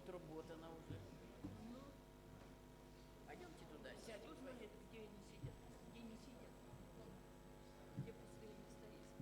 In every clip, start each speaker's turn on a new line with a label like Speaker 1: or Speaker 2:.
Speaker 1: отработана уже. Пойдемте туда, сядем. Где они сидят? Где не сидят? Где пустые места есть?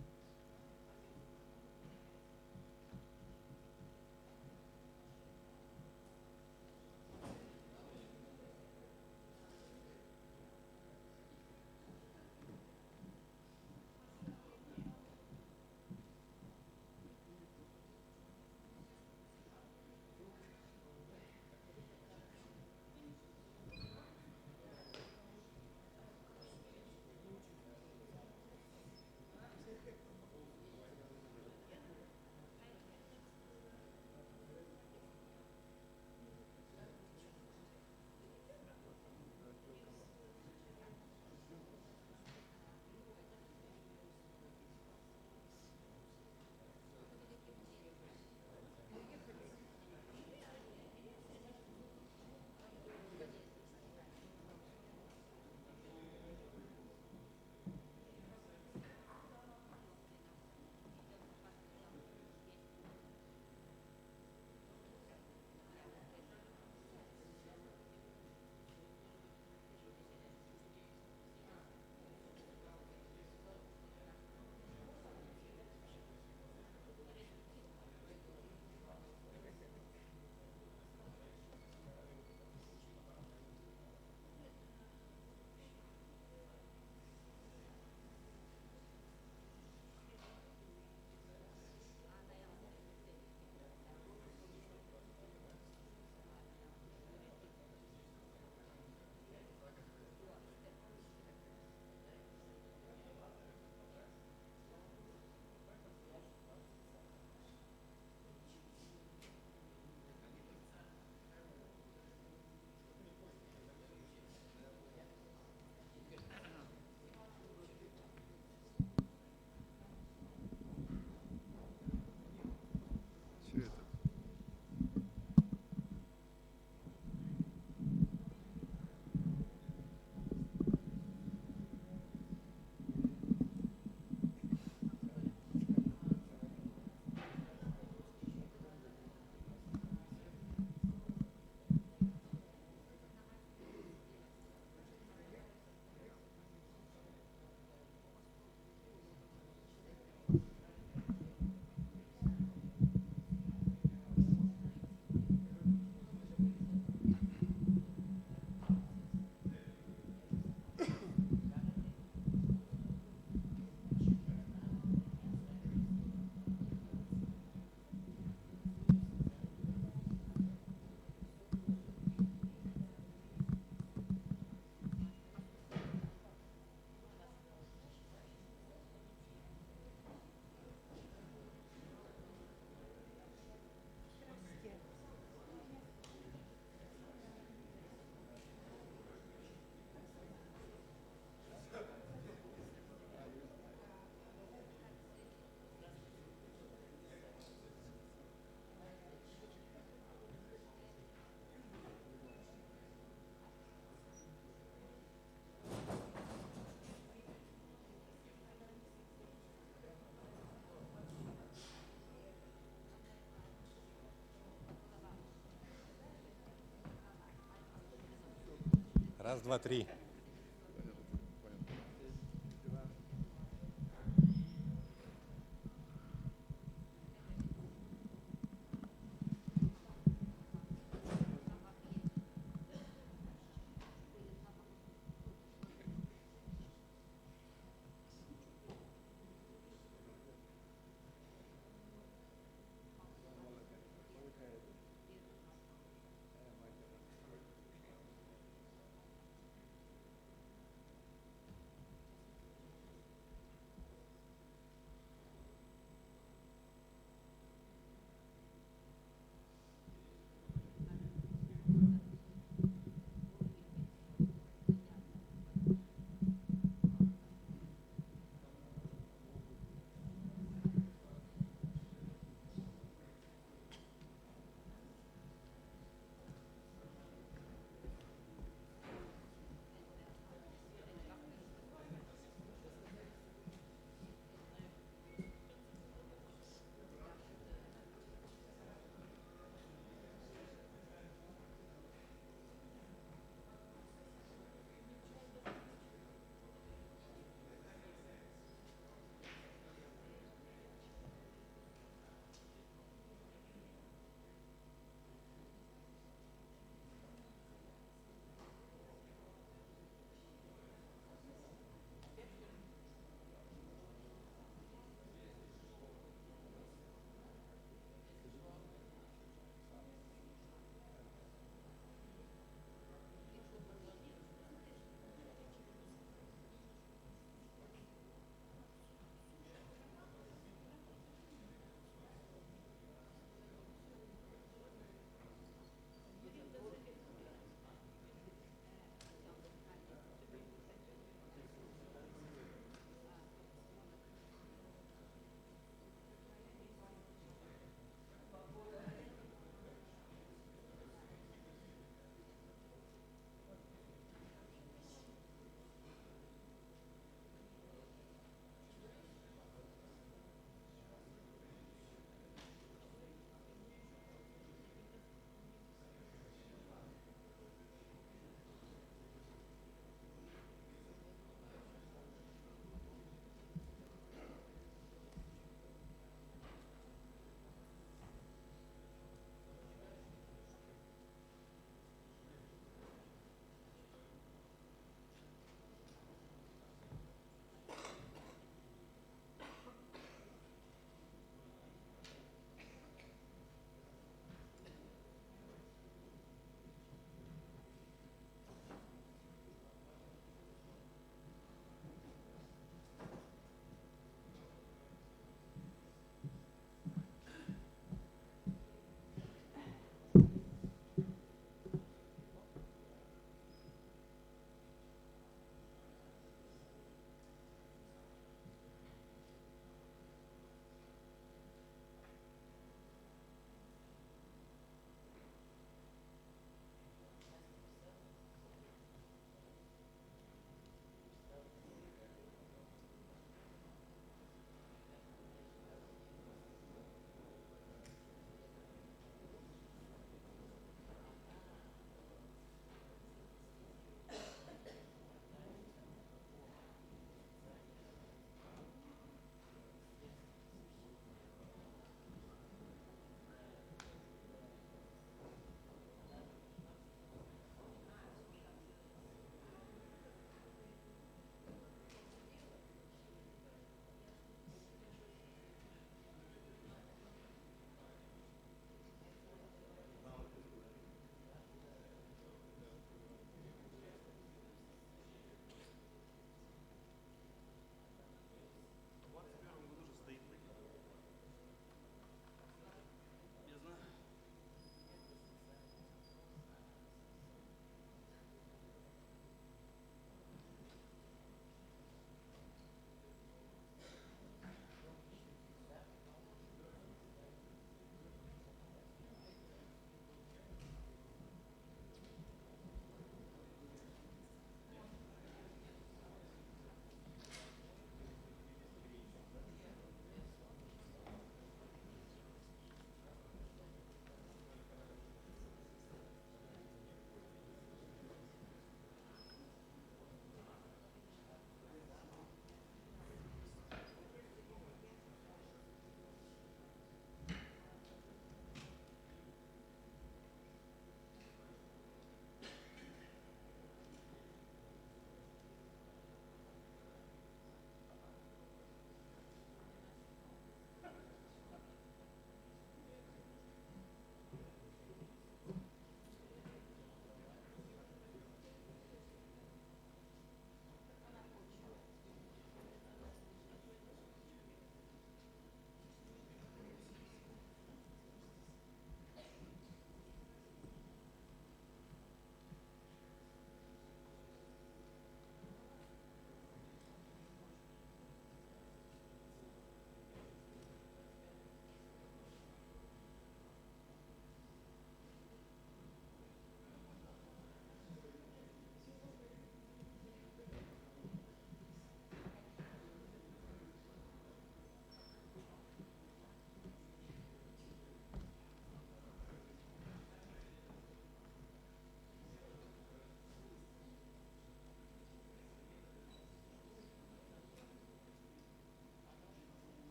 Speaker 2: Все это.
Speaker 3: Раз, два, три.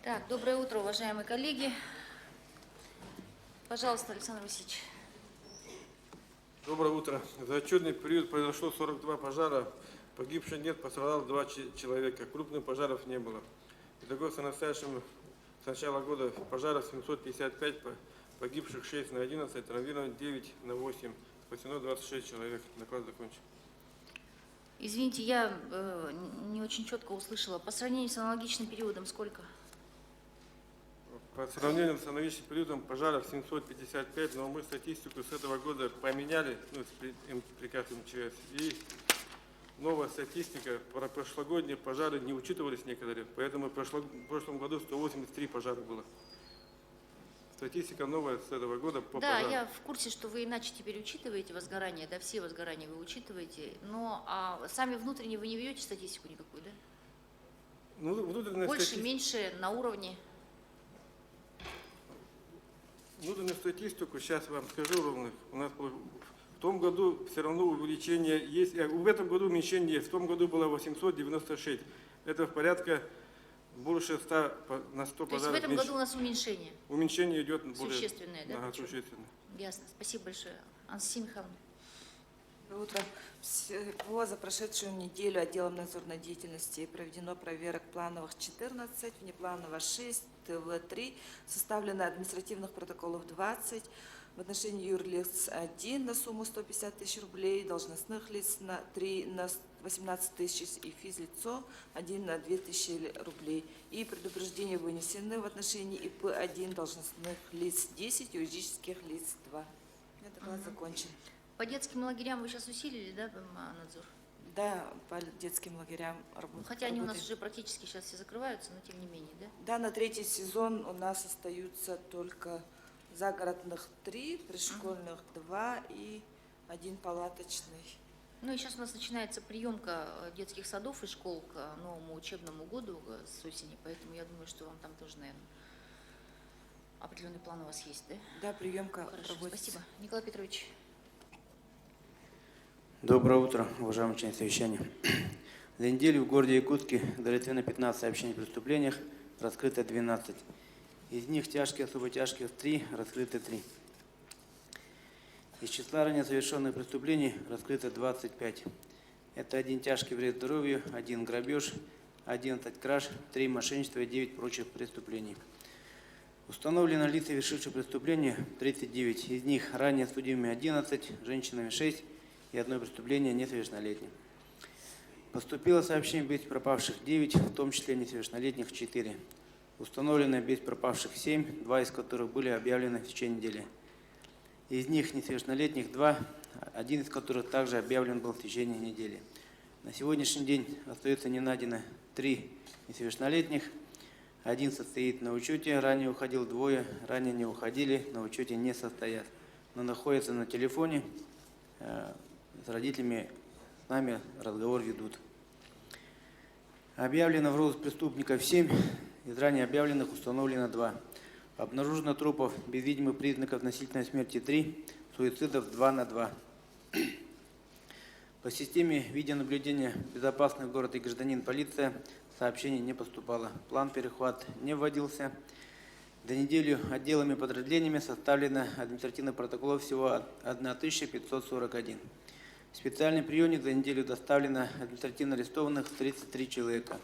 Speaker 4: Так, доброе утро, уважаемые коллеги. Пожалуйста, Александр Васильевич.
Speaker 5: Доброе утро. За отчетный период произошло 42 пожара. Погибших нет, пострадало 2 человека. Крупных пожаров не было. Итого с начала года пожаров 755, погибших 6 на 11, травмировано 9 на 8. Спасено 26 человек. Доклад закончен.
Speaker 4: Извините, я не очень четко услышала. По сравнению с аналогичным периодом сколько?
Speaker 5: По сравнению с аналогичным периодом пожаров 755, но мы статистику с этого года поменяли, приказ МЧС, и новая статистика про прошлогодние пожары не учитывались некоторые, поэтому в прошлом году 183 пожара было. Статистика новая с этого года по
Speaker 4: Да,
Speaker 5: пожарам.
Speaker 4: я в курсе, что вы иначе теперь учитываете возгорание, да, все возгорания вы учитываете, но сами внутренне вы не ведете статистику никакую, да?
Speaker 5: Ну, внутренняя
Speaker 4: Больше, меньше, на уровне?
Speaker 5: Внутреннюю статистику сейчас вам скажу ровно. У нас в том году все равно увеличение есть. В этом году уменьшение есть. В том году было 896. Это в порядке больше 100 на 100
Speaker 4: То есть в
Speaker 5: пожаров.
Speaker 4: этом году у нас уменьшение
Speaker 5: Уменьшение идет более...
Speaker 4: существенное, да?
Speaker 5: Ага, существенное.
Speaker 4: Ясно, спасибо большое. Анастасия Михайловна.
Speaker 6: Доброе утро. Всего за прошедшую неделю отделом надзорной деятельности проведено проверок плановых 14, внеплановых 6, ТВ-3, составлено административных протоколов 20, в отношении юрлиц 1 на сумму 150 тысяч рублей, должностных лиц 3 на 18 тысяч и физлицо 1 на 2 тысячи рублей. И предупреждения вынесены в отношении ИП-1, должностных лиц 10, юридических лиц 2. Доклад закончен.
Speaker 4: По детским лагерям вы сейчас усилили, да, надзор?
Speaker 6: Да, по детским лагерям работают.
Speaker 4: Хотя они у нас уже практически сейчас все закрываются, но тем не менее, да?
Speaker 6: Да, на третий сезон у нас остаются только загородных 3, пришкольных 2 и 1 палаточный.
Speaker 4: Ну и сейчас у нас начинается приемка детских садов и школ к новому учебному году с осени, поэтому я думаю, что вам там тоже, наверное, определенный план у вас есть, да?
Speaker 6: Да, приемка
Speaker 4: Хорошо,
Speaker 6: проводится.
Speaker 4: спасибо. Николай Петрович.
Speaker 7: Доброе утро, уважаемые члены совещания. За неделю в городе Якутске удовлетворено 15 сообщений о преступлениях, раскрыто 12. Из них тяжкие, особо тяжкие 3, раскрыто 3. Из числа ранее совершенных преступлений раскрыто 25. Это 1 тяжкий вред здоровью, 1 грабеж, 11 краж, 3 мошенничества и 9 прочих преступлений. Установлено лица, совершившие преступления, 39. Из них ранее судимыми 11, женщинами 6 и 1 преступление несовершеннолетним. Поступило сообщение без пропавших 9, в том числе несовершеннолетних 4. Установлено без пропавших 7, 2 из которых были объявлены в течение недели. Из них несовершеннолетних 2, 1 из которых также объявлен был в течение недели. На сегодняшний день остается не найдено 3 несовершеннолетних, 1 состоит на учете, ранее уходил 2, ранее не уходили, на учете не состоят, но находятся на телефоне, с родителями с нами разговор ведут. Объявлено в розыск преступников 7, из ранее объявленных установлено 2. Обнаружено трупов без видимых признаков насильственной смерти 3, суицидов 2 на 2. По системе видеонаблюдения «Безопасный город и гражданин. Полиция» сообщений не поступало. План перехват не вводился. За неделю отделами и подразделениями составлено административных протоколов всего 1541. В специальный приемник за неделю доставлено административно арестованных 33 человека.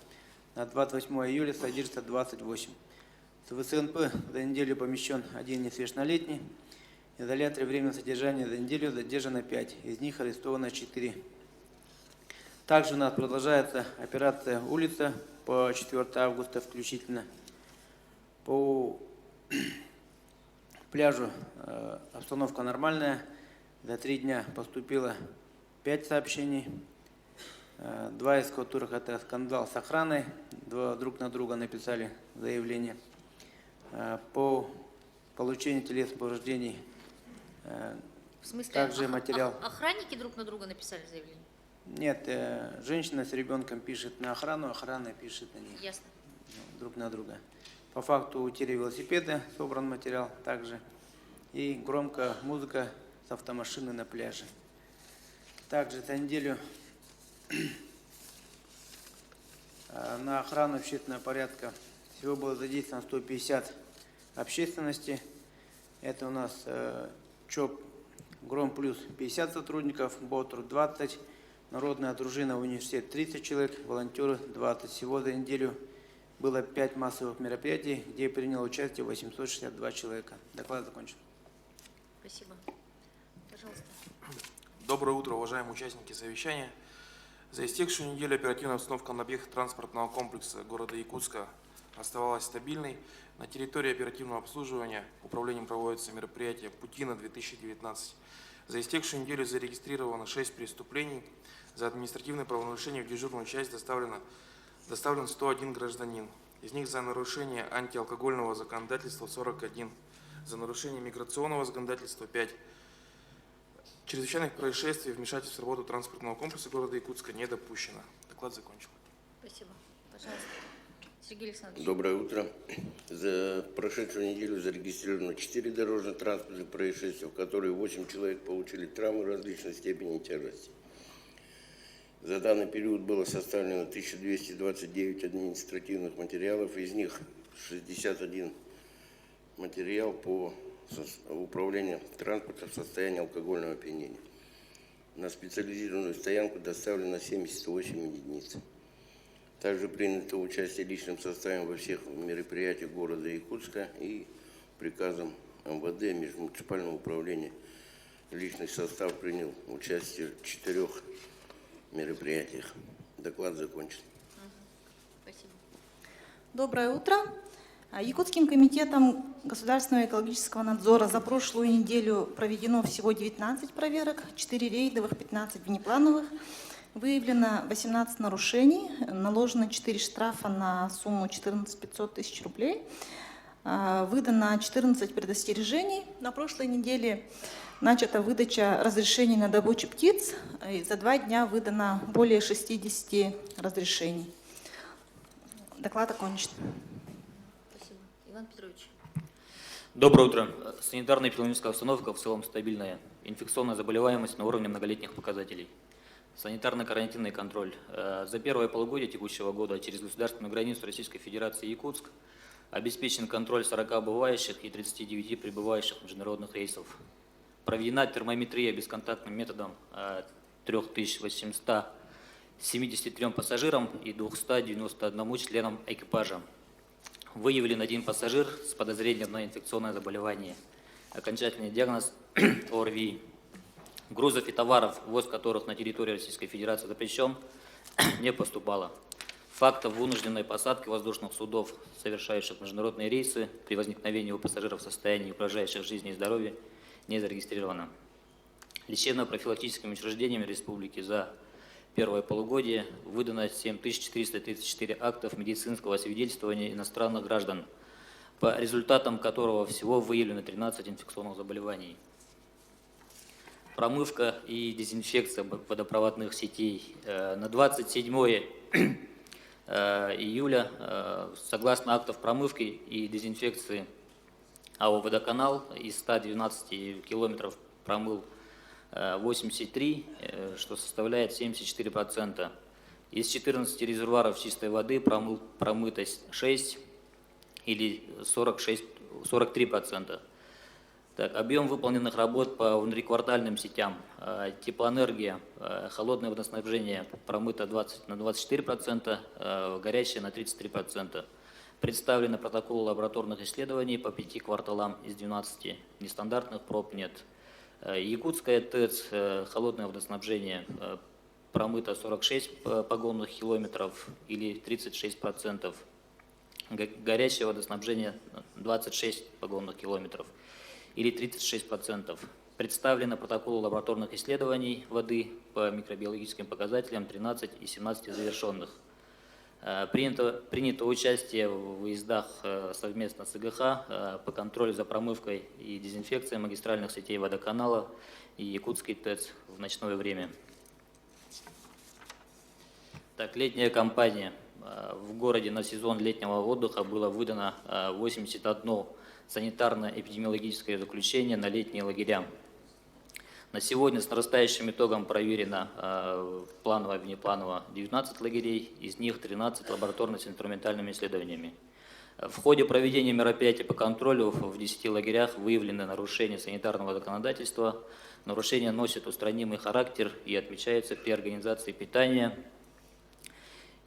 Speaker 7: На 28 июля содержится 28. В ВСНП за неделю помещен 1 несовершеннолетний. В изоляторе временного содержания за неделю задержано 5, из них арестовано 4. Также у нас продолжается операция «Улица» по 4 августа включительно. По пляжу обстановка нормальная. За 3 дня поступило 5 сообщений, 2 из которых это скандал с охраной, 2 друг на друга написали заявление. По получению телесных повреждений
Speaker 4: В смысле,
Speaker 7: также материал.
Speaker 4: Охранники друг на друга написали заявление?
Speaker 7: Нет, женщина с ребенком пишет на охрану, охрана пишет на них.
Speaker 4: Ясно.
Speaker 7: Друг на друга. По факту утери велосипеда собран материал также. И громкая музыка с автомашины на пляже. Также за неделю на охрану общественного порядка Всего было задействовано 150 общественности. Это у нас ЧОП «Гром плюс» 50 сотрудников, БОТР 20, Народная дружина университет 30 человек, волонтеры 20. Всего за неделю было 5 массовых мероприятий, где приняло участие 862 человека. Доклад закончен.
Speaker 4: Спасибо. Пожалуйста.
Speaker 8: Доброе утро, уважаемые участники совещания. За истекшую неделю оперативная обстановка на объектах транспортного комплекса города Якутска оставалась стабильной. На территории оперативного обслуживания управлением проводятся мероприятия «Путина-2019». За истекшую неделю зарегистрировано 6 преступлений. За административное правонарушение в дежурную часть доставлен 101 гражданин. Из них за нарушение антиалкогольного законодательства 41, за нарушение миграционного законодательства 5. Чрезвычайных происшествий, вмешательств в работу транспортного комплекса города Якутска не допущено. Доклад закончен.
Speaker 4: Спасибо. Пожалуйста. Сергей Александрович.
Speaker 9: Доброе утро. За прошедшую неделю зарегистрировано 4 дорожно-транспортных происшествия, в которые 8 человек получили травмы различной степени тяжести. За данный период было составлено 1229 административных материалов, из них 61 материал по управлению транспортом в состоянии алкогольного опьянения. На специализированную стоянку доставлено 78 единиц. Также принято участие личным составом во всех мероприятиях города Якутска и приказом МВД межмуниципального управления личный состав принял участие в 4 мероприятиях. Доклад закончен.
Speaker 4: Спасибо.
Speaker 10: Доброе утро. Якутским комитетом государственного экологического надзора за прошлую неделю проведено всего 19 проверок, 4 рейдовых, 15 внеплановых. Выявлено 18 нарушений, наложено 4 штрафа на сумму 14 500 тысяч рублей. Выдано 14 предостережений. На прошлой неделе начата выдача разрешений на добычу птиц. И за 2 дня выдано более 60 разрешений. Доклад окончен.
Speaker 4: Спасибо. Иван Петрович.
Speaker 11: Доброе утро. Санитарно-эпидемиологическая обстановка в целом стабильная. Инфекционная заболеваемость на уровне многолетних показателей. Санитарно-карантинный контроль. За первое полугодие текущего года через государственную границу Российской Федерации Якутск обеспечен контроль 40 убывающих и 39 прибывающих международных рейсов. Проведена термометрия бесконтактным методом 3873 пассажирам и 291 членам экипажа. Выявлен 1 пассажир с подозрением на инфекционное заболевание. Окончательный диагноз ОРВИ. Грузов и товаров, ввоз которых на территории Российской Федерации запрещен, не поступало. Фактов вынужденной посадки воздушных судов, совершающих международные рейсы, при возникновении у пассажиров состояния, угрожающих жизни и здоровью, не зарегистрировано. Лечебно-профилактическими учреждениями республики за первое полугодие выдано 7434 актов медицинского освидетельствования иностранных граждан, по результатам которого всего выявлено 13 инфекционных заболеваний. Промывка и дезинфекция водопроводных сетей. На 27 июля, согласно актов промывки и дезинфекции, АО «Водоканал» из 112 километров промыл 83, что составляет 74%. Из 14 резервуаров чистой воды промыто 6 или 43%. Так, объем выполненных работ по внутриквартальным сетям. Теплоэнергия, холодное водоснабжение промыто на 24%, горячее на 33%. Представлены протоколы лабораторных исследований по 5 кварталам из 12. Нестандартных проб нет. Якутская ТЭЦ, холодное водоснабжение, промыто 46 погонных километров или 36%. Горячее водоснабжение 26 погонных километров или 36%. Представлены протоколы лабораторных исследований воды по микробиологическим показателям 13 и 17 завершенных. Принято участие в выездах совместно с ИГХ по контролю за промывкой и дезинфекцией магистральных сетей водоканала и Якутской ТЭЦ в ночное время. Так, летняя кампания. В городе на сезон летнего отдыха было выдано 81 санитарно-эпидемиологическое заключение на летние лагеря. На сегодня с нарастающим итогом проверено планово и внепланово 19 лагерей, из них 13 лабораторно-инструментальными исследованиями. В ходе проведения мероприятий по контролю в 10 лагерях выявлены нарушения санитарного законодательства. Нарушения носят устранимый характер и отмечаются при организации питания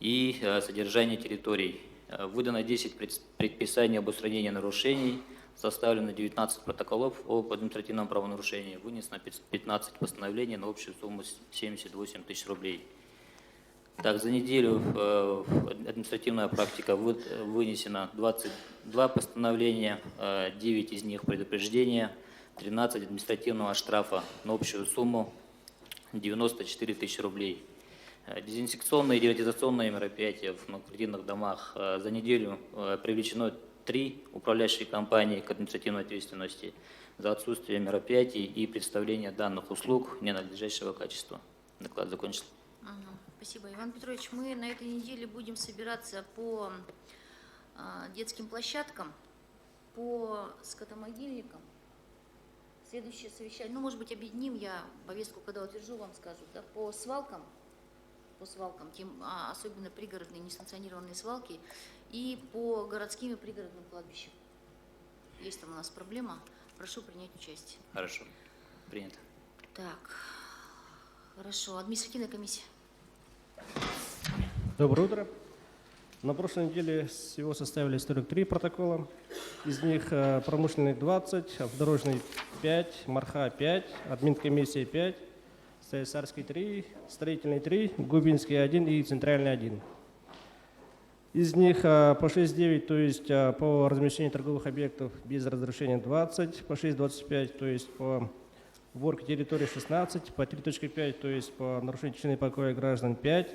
Speaker 11: и содержания территорий. Выдано 10 предписаний об устранении нарушений, составлено 19 протоколов об административном правонарушении, вынесено 15 постановлений на общую сумму 78 тысяч рублей. Так, за неделю административная практика вынесена 22 постановления, 9 из них предупреждения, 13 административного штрафа на общую сумму 94 тысячи рублей. Дезинсекционные и дератизационные мероприятия в многоквартирных домах. За неделю привлечено 3 управляющие компании к административной ответственности за отсутствие мероприятий и представление данных услуг ненадлежащего качества. Доклад закончен.
Speaker 4: Спасибо, Иван Петрович. Мы на этой неделе будем собираться по детским площадкам, по скотомогильникам. Следующее совещание, ну, может быть, объединим, я повестку, когда утвержу, вам скажу, да, по свалкам, особенно пригородные несанкционированные свалки, и по городским и пригородным кладбищам. Есть там у нас проблема, прошу принять участие.
Speaker 11: Хорошо, принято.
Speaker 4: Так, хорошо, административная комиссия.
Speaker 12: Доброе утро. На прошлой неделе всего составили 43 протокола. Из них промышленный 20, автодорожный 5, Марха 5, админкомиссия 5, Сарский 3, строительный 3, Губинский 1 и центральный 1. Из них по 6.9, то есть по размещению торговых объектов без разрешения 20, по 6.25, то есть по уборке территории 16, по 3.5, то есть по нарушению тишины и покоя граждан 5,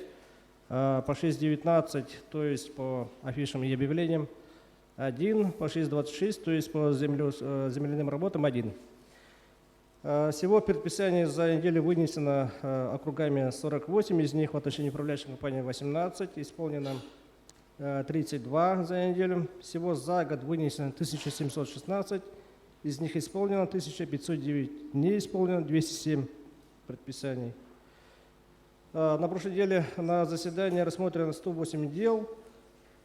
Speaker 12: по 6.19, то есть по афишам и объявлениям 1, по 6.26, то есть по земляным работам 1. Всего предписаний за неделю вынесено округами 48, из них в отношении управляющей компании 18, исполнено 32 за неделю. Всего за год вынесено 1716, из них исполнено 1509, не исполнено 207 предписаний. На прошлой неделе на заседании рассмотрено 108 дел,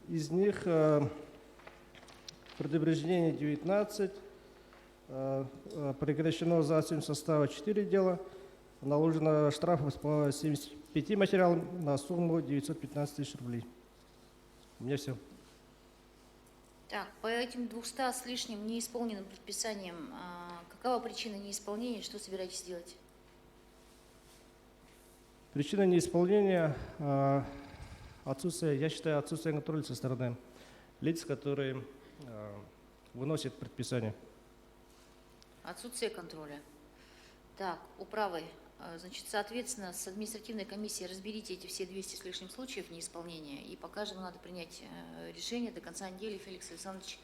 Speaker 12: из них предупреждений 19, прекращено за отсутствие состава 4 дела, наложено штрафов по 75 материалам на сумму 915 тысяч рублей. У меня все.
Speaker 4: Так, по этим 200 с лишним неисполненным предписаниям, какова причина неисполнения, что собираетесь делать?
Speaker 12: Причина неисполнения отсутствие, я считаю, отсутствие контроля со стороны лиц, которые выносят предписания.
Speaker 4: Отсутствие контроля. Так, управы. Значит, соответственно, с административной комиссией разберите эти все 200 с лишним случаев неисполнения, и по каждому надо принять решение до конца недели. Феликс Александрович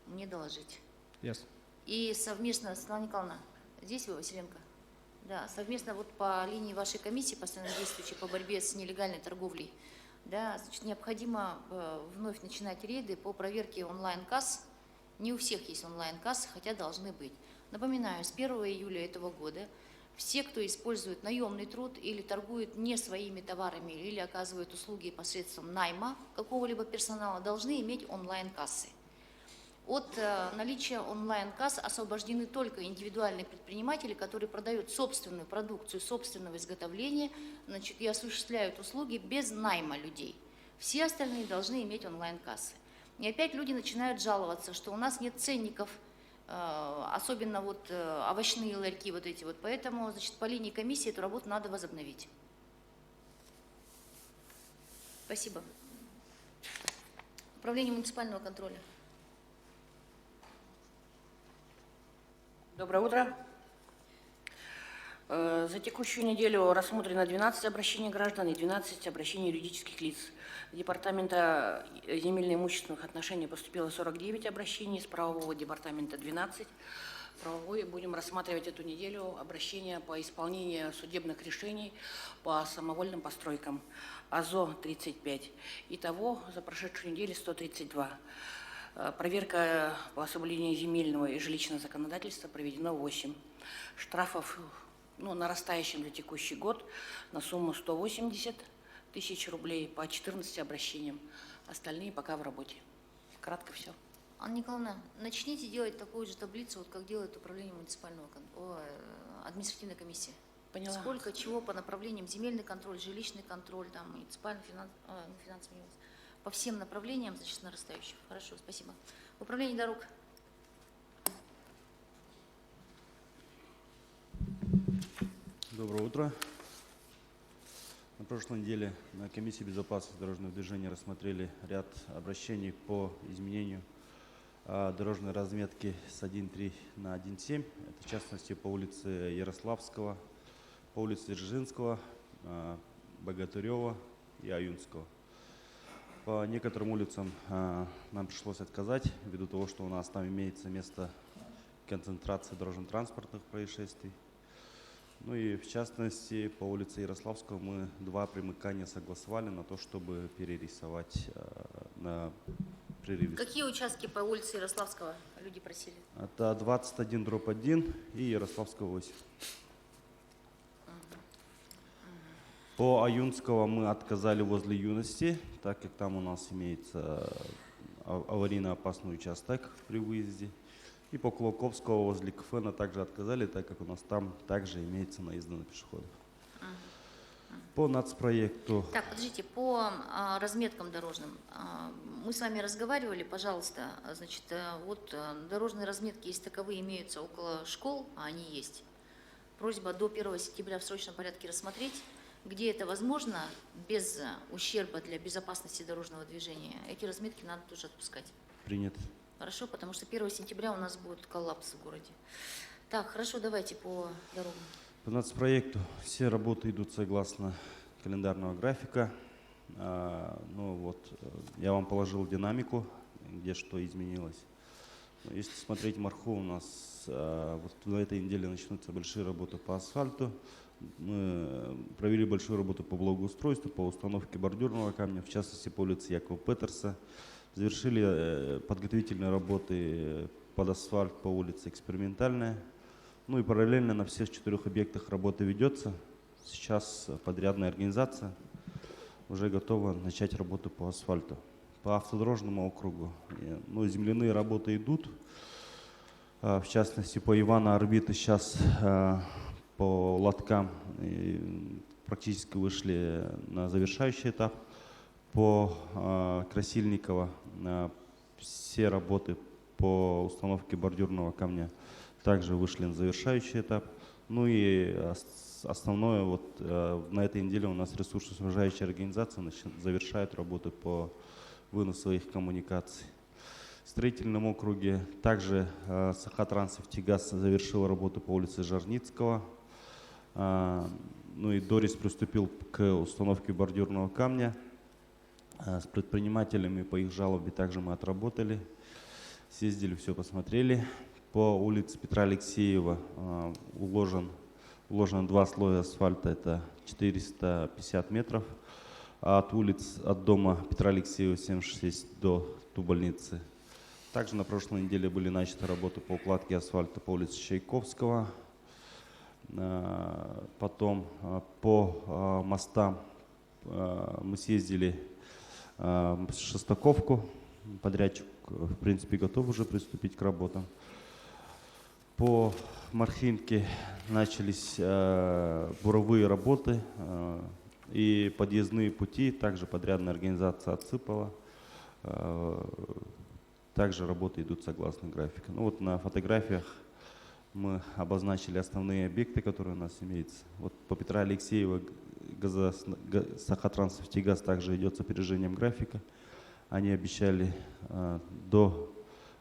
Speaker 4: мне доложить.
Speaker 12: Yes.
Speaker 4: И совместно, Светлана Николаевна, здесь вы, Василенко? Да, совместно вот по линии вашей комиссии, постоянно действующей по борьбе с нелегальной торговлей, да, значит, необходимо вновь начинать рейды по проверке онлайн-касс. Не у всех есть онлайн-кассы, хотя должны быть. Напоминаю, с 1 июля этого года все, кто использует наемный труд или торгует не своими товарами или оказывает услуги посредством найма какого-либо персонала, должны иметь онлайн-кассы. От наличия онлайн-касс освобождены только индивидуальные предприниматели, которые продают собственную продукцию собственного изготовления, значит, и осуществляют услуги без найма людей. Все остальные должны иметь онлайн-кассы. И опять люди начинают жаловаться, что у нас нет ценников, особенно вот овощные ларьки вот эти вот. Поэтому, значит, по линии комиссии эту работу надо возобновить. Спасибо. Управление муниципального контроля.
Speaker 13: Доброе утро. За текущую неделю рассмотрено 12 обращений граждан и 12 обращений юридических лиц. С Департамента земельно-имущественных отношений поступило 49 обращений, с правового департамента 12. Правовой будем рассматривать эту неделю обращения по исполнению судебных решений по самовольным постройкам. АЗО 35. Итого за прошедшую неделю 132. Проверка по соблюдению земельного и жилищного законодательства проведено 8. Штрафов, нарастающим за текущий год на сумму 180 тысяч рублей по 14 обращениям. Остальные пока в работе. Кратко все.
Speaker 4: Анна Николаевна, начните делать такую же таблицу, вот как делает управление административной комиссии.
Speaker 13: Поняла.
Speaker 4: Сколько чего по направлениям: земельный контроль, жилищный контроль, там, муниципальный финансовый, по всем направлениям, значит, нарастающих. Хорошо, спасибо. Управление дорог.
Speaker 14: Доброе утро. На прошлой неделе на комиссии безопасности дорожного движения рассмотрели ряд обращений по изменению дорожной разметки с 1.3 на 1.7. Это в частности по улице Ярославского, по улице Дзержинского, Богатырева и Аюнского. По некоторым улицам нам пришлось отказать, ввиду того, что у нас там имеется место концентрации дорожно-транспортных происшествий. Ну и в частности по улице Ярославского мы 2 примыкания согласовали на то, чтобы перерисовать на прерыве.
Speaker 4: Какие участки по улице Ярославского люди просили?
Speaker 14: Это 21/1 и Ярославского 8. По Аюнского мы отказали возле Юности, так как там у нас имеется аварийно опасный участок при выезде. И по Кулаковского возле КФН также отказали, так как у нас там также имеется наезды на пешеходов. По нацпроекту.
Speaker 4: Так, подождите, по разметкам дорожным. Мы с вами разговаривали, пожалуйста, значит, вот дорожные разметки, если таковые имеются около школ, а они есть. Просьба до 1 сентября в срочном порядке рассмотреть, где это возможно, без ущерба для безопасности дорожного движения. Эти разметки надо тоже отпускать.
Speaker 14: Принято.
Speaker 4: Хорошо, потому что 1 сентября у нас будет коллапс в городе. Так, хорошо, давайте по дорогам.
Speaker 14: По нацпроекту все работы идут согласно календарного графика. Ну вот, я вам положил динамику, где что изменилось. Если смотреть Марху, у нас вот на этой неделе начнутся большие работы по асфальту. Мы провели большую работу по благоустройству, по установке бордюрного камня, в частности по улице Якова Петерса. Завершили подготовительные работы под асфальт по улице Экспериментальная. Ну и параллельно на всех 4 объектах работа ведется. Сейчас подрядная организация уже готова начать работу по асфальту. По автодорожному округу, ну, земляные работы идут. В частности, по Ивана Орбиты сейчас по лоткам практически вышли на завершающий этап. По Красильникова все работы по установке бордюрного камня также вышли на завершающий этап. Ну и основное, вот на этой неделе у нас ресурсоснабжающая организация завершает работы по выносу своих коммуникаций. В строительном округе также Сахатранснефтегаз завершил работу по улице Жарницкого. Ну и Дорис приступил к установке бордюрного камня. С предпринимателями по их жалобе также мы отработали, съездили, все посмотрели. По улице Петра Алексеева уложено 2 слоя асфальта, это 450 метров. От дома Петра Алексеева 76 до тубольницы. Также на прошлой неделе были начаты работы по укладке асфальта по улице Чайковского. Потом по мостам мы съездили в Шестаковку. Подрядчик, в принципе, готов уже приступить к работам. По Мархинке начались буровые работы и подъездные пути. Также подрядная организация отсыпала. Также работы идут согласно графику. Ну вот на фотографиях мы обозначили основные объекты, которые у нас имеются. Вот по Петра Алексеева Сахатранснефтегаз также идет с опережением графика. Они обещали до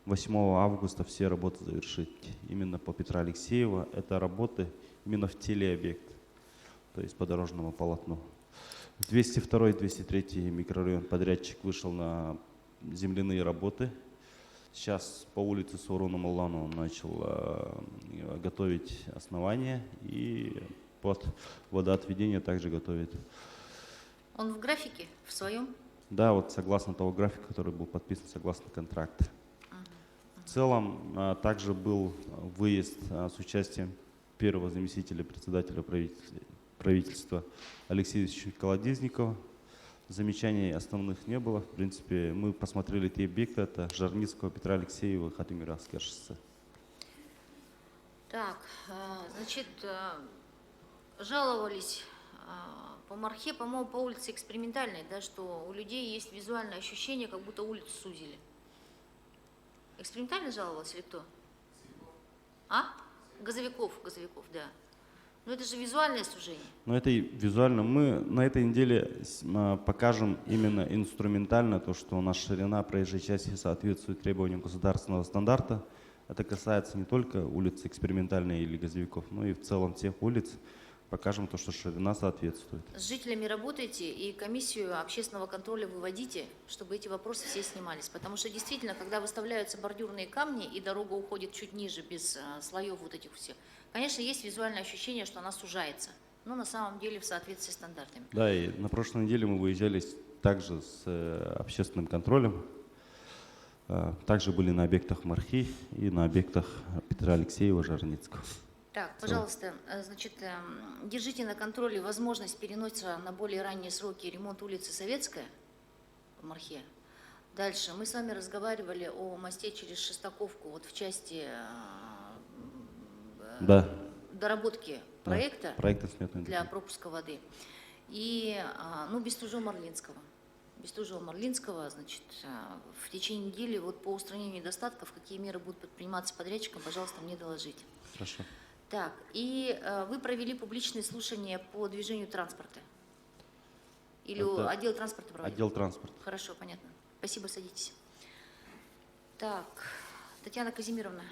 Speaker 14: 8 августа все работы завершить. Именно по Петра Алексеева это работы именно в телеобъект, то есть по дорожному полотну. 202 и 203 микрорайон подрядчик вышел на земляные работы. Сейчас по улице Сауруна Муллана он начал готовить основание и под водоотведение также готовит.
Speaker 4: Он в графике, в своем?
Speaker 14: Да, вот согласно того графика, который был подписан согласно контракту. В целом также был выезд с участием первого заместителя председателя правительства Алексея Ильича Колодезникова. Замечаний основных не было. В принципе, мы посмотрели те объекты, это Жарницкого, Петра Алексеева, Хатимировское шоссе.
Speaker 4: Так, значит, жаловались по Мархе, по-моему, по улице Экспериментальной, да, что у людей есть визуальное ощущение, как будто улицу сузили. Экспериментально жаловалась или кто? А? Газовиков, да. Но это же визуальное сужение.
Speaker 14: Но это и визуально. Мы на этой неделе покажем именно инструментально то, что у нас ширина проезжей части соответствует требованиям государственного стандарта. Это касается не только улиц Экспериментальной или Газовиков, но и в целом всех улиц. Покажем то, что ширина соответствует.
Speaker 4: С жителями работаете и комиссию общественного контроля выводите, чтобы эти вопросы все снимались. Потому что действительно, когда выставляются бордюрные камни и дорога уходит чуть ниже, без слоев вот этих всех, конечно, есть визуальное ощущение, что она сужается, но на самом деле в соответствии с стандартами.
Speaker 14: Да, и на прошлой неделе мы выезжали также с общественным контролем. Также были на объектах Мархи и на объектах Петра Алексеева, Жарницкого.
Speaker 4: Так, пожалуйста, значит, держите на контроле возможность переноса на более ранние сроки ремонт улицы Советская в Мархе. Дальше. Мы с вами разговаривали о мосте через Шестаковку, вот в части доработки проекта, для пропуска воды. И, ну, Бестужево-Марлинского. Бестужево-Марлинского, значит, в течение недели вот по устранению недостатков, какие меры будут предприниматься подрядчиком, пожалуйста, мне доложите.
Speaker 14: Хорошо.
Speaker 4: Так, и вы провели публичные слушания по движению транспорта? Или
Speaker 14: Это
Speaker 4: отдел транспорта проводил?
Speaker 14: Отдел транспорта.
Speaker 4: Хорошо, понятно. Спасибо, садитесь. Так, Татьяна Казимировна,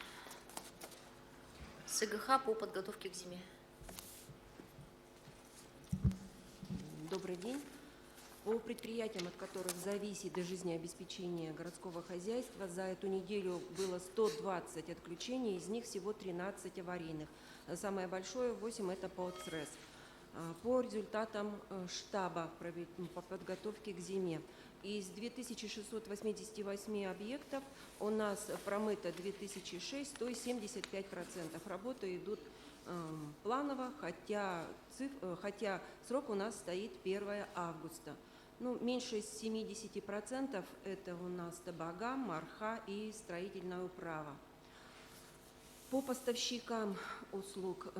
Speaker 4: СГХ по подготовке к зиме.
Speaker 15: Добрый день. По предприятиям, от которых зависит и жизнеобеспечение городского хозяйства, за эту неделю было 120 отключений, из них всего 13 аварийных. Самое большое 8 это по ЦРЭС. По результатам штаба по подготовке к зиме, из 2688 объектов у нас промыто 2006, то есть 75%. Работы идут планово, хотя срок у нас стоит 1 августа. Ну, меньше 70% это у нас Табага, Марха и строительная управа. По поставщикам услуг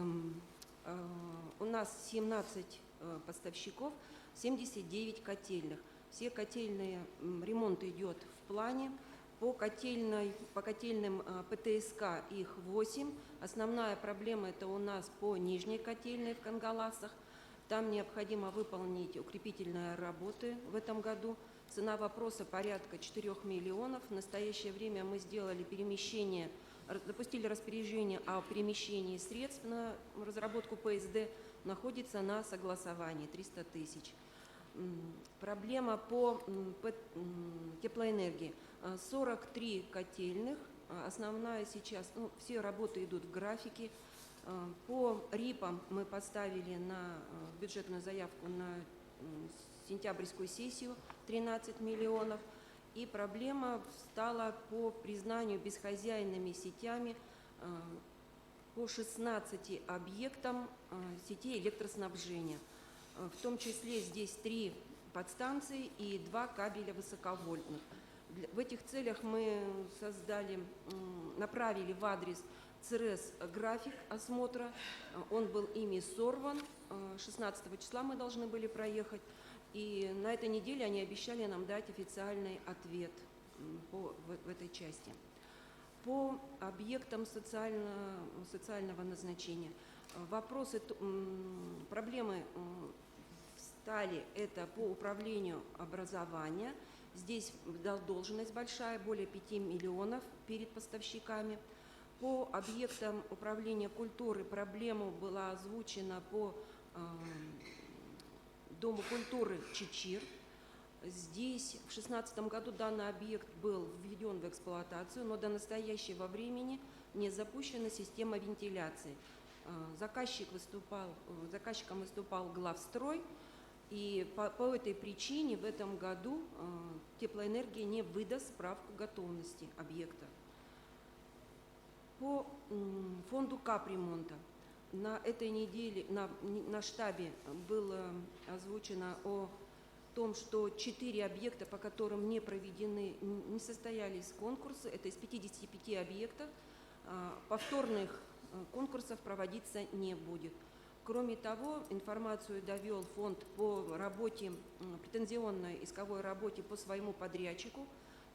Speaker 15: у нас 17 поставщиков, 79 котельных. Все котельные ремонт идет в плане. По котельным ПТСК их 8. Основная проблема это у нас по нижней котельной в Кангаласах. Там необходимо выполнить укрепительные работы в этом году. Цена вопроса порядка 4 миллионов. В настоящее время мы сделали перемещение, запустили распоряжение о перемещении средств на разработку ПСД. Находится на согласовании 300 тысяч. Проблема по теплоэнергии. 43 котельных. Основная сейчас, ну, все работы идут в графике. По РИПам мы поставили на бюджетную заявку на сентябрьскую сессию 13 миллионов. И проблема стала по признанию бесхозяйными сетями по 16 объектам сетей электроснабжения. В том числе здесь 3 подстанции и 2 кабеля высоковольтных. В этих целях мы направили в адрес ЦРЭС график осмотра. Он был ими сорван. 16 числа мы должны были проехать. И на этой неделе они обещали нам дать официальный ответ в этой части. По объектам социального назначения. Проблемы стали это по управлению образования. Здесь задолженность большая, более 5 миллионов перед поставщиками. По объектам управления культуры проблема была озвучена по Дому культуры Чичир. Здесь в 2016 году данный объект был введен в эксплуатацию, но до настоящего времени не запущена система вентиляции. Заказчиком выступал Главстрой. И по этой причине в этом году теплоэнергия не выдаст справку готовности объекта. По фонду капремонта на этой неделе на штабе было озвучено о том, что 4 объекта, по которым не проведены, не состоялись конкурсы, это из 55 объектов, повторных конкурсов проводиться не будет. Кроме того, информацию довел фонд по работе, претензионной исковой работе по своему подрядчику.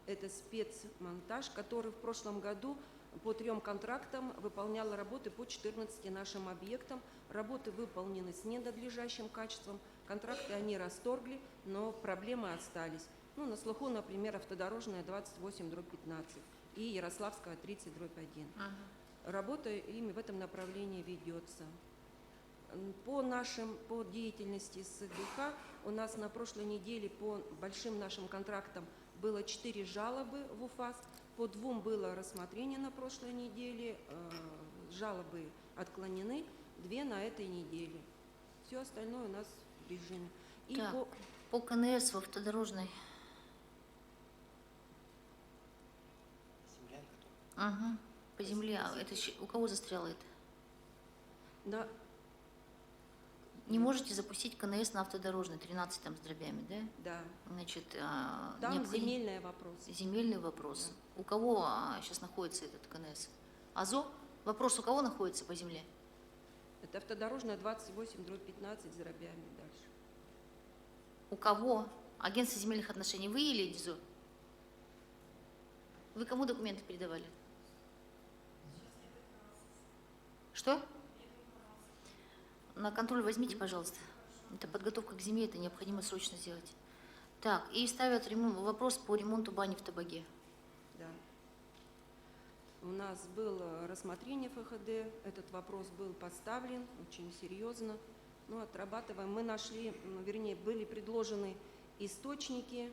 Speaker 15: Это спецмонтаж, который в прошлом году по 3 контрактам выполнял работы по 14 нашим объектам. Работы выполнены с ненадлежащим качеством, контракты они расторгли, но проблемы остались. Ну, на слуху, например, автодорожная 28/15 и Ярославская 30/1. Работа ими в этом направлении ведется. По деятельности СГХ у нас на прошлой неделе по большим нашим контрактам было 4 жалобы в УФАС, по 2 было рассмотрение на прошлой неделе, жалобы отклонены, 2 на этой неделе. Все остальное у нас в режиме. И
Speaker 4: Так, по КНС в автодорожной. Ага, по земле. А это у кого застряло это?
Speaker 15: Да.
Speaker 4: Не можете запустить КНС на автодорожной, 13 там с дробями, да?
Speaker 15: Да.
Speaker 4: Значит,
Speaker 15: там земельный вопрос.
Speaker 4: Земельный вопрос. Да. У кого сейчас находится этот КНС? АЗО? Вопрос, у кого находится по земле?
Speaker 15: Это автодорожная 28/15 с дробями дальше.
Speaker 4: У кого? Агентство земельных отношений. Вы или ДИЗО? Вы кому документы передавали? Что? На контроль возьмите, пожалуйста. Это подготовка к зиме, это необходимо срочно сделать. Так, и ставят вопрос по ремонту бани в Табаге.
Speaker 15: Да. У нас было рассмотрение ФХД, этот вопрос был поставлен очень серьезно. Ну, отрабатываем. Мы нашли, вернее, были предложены источники.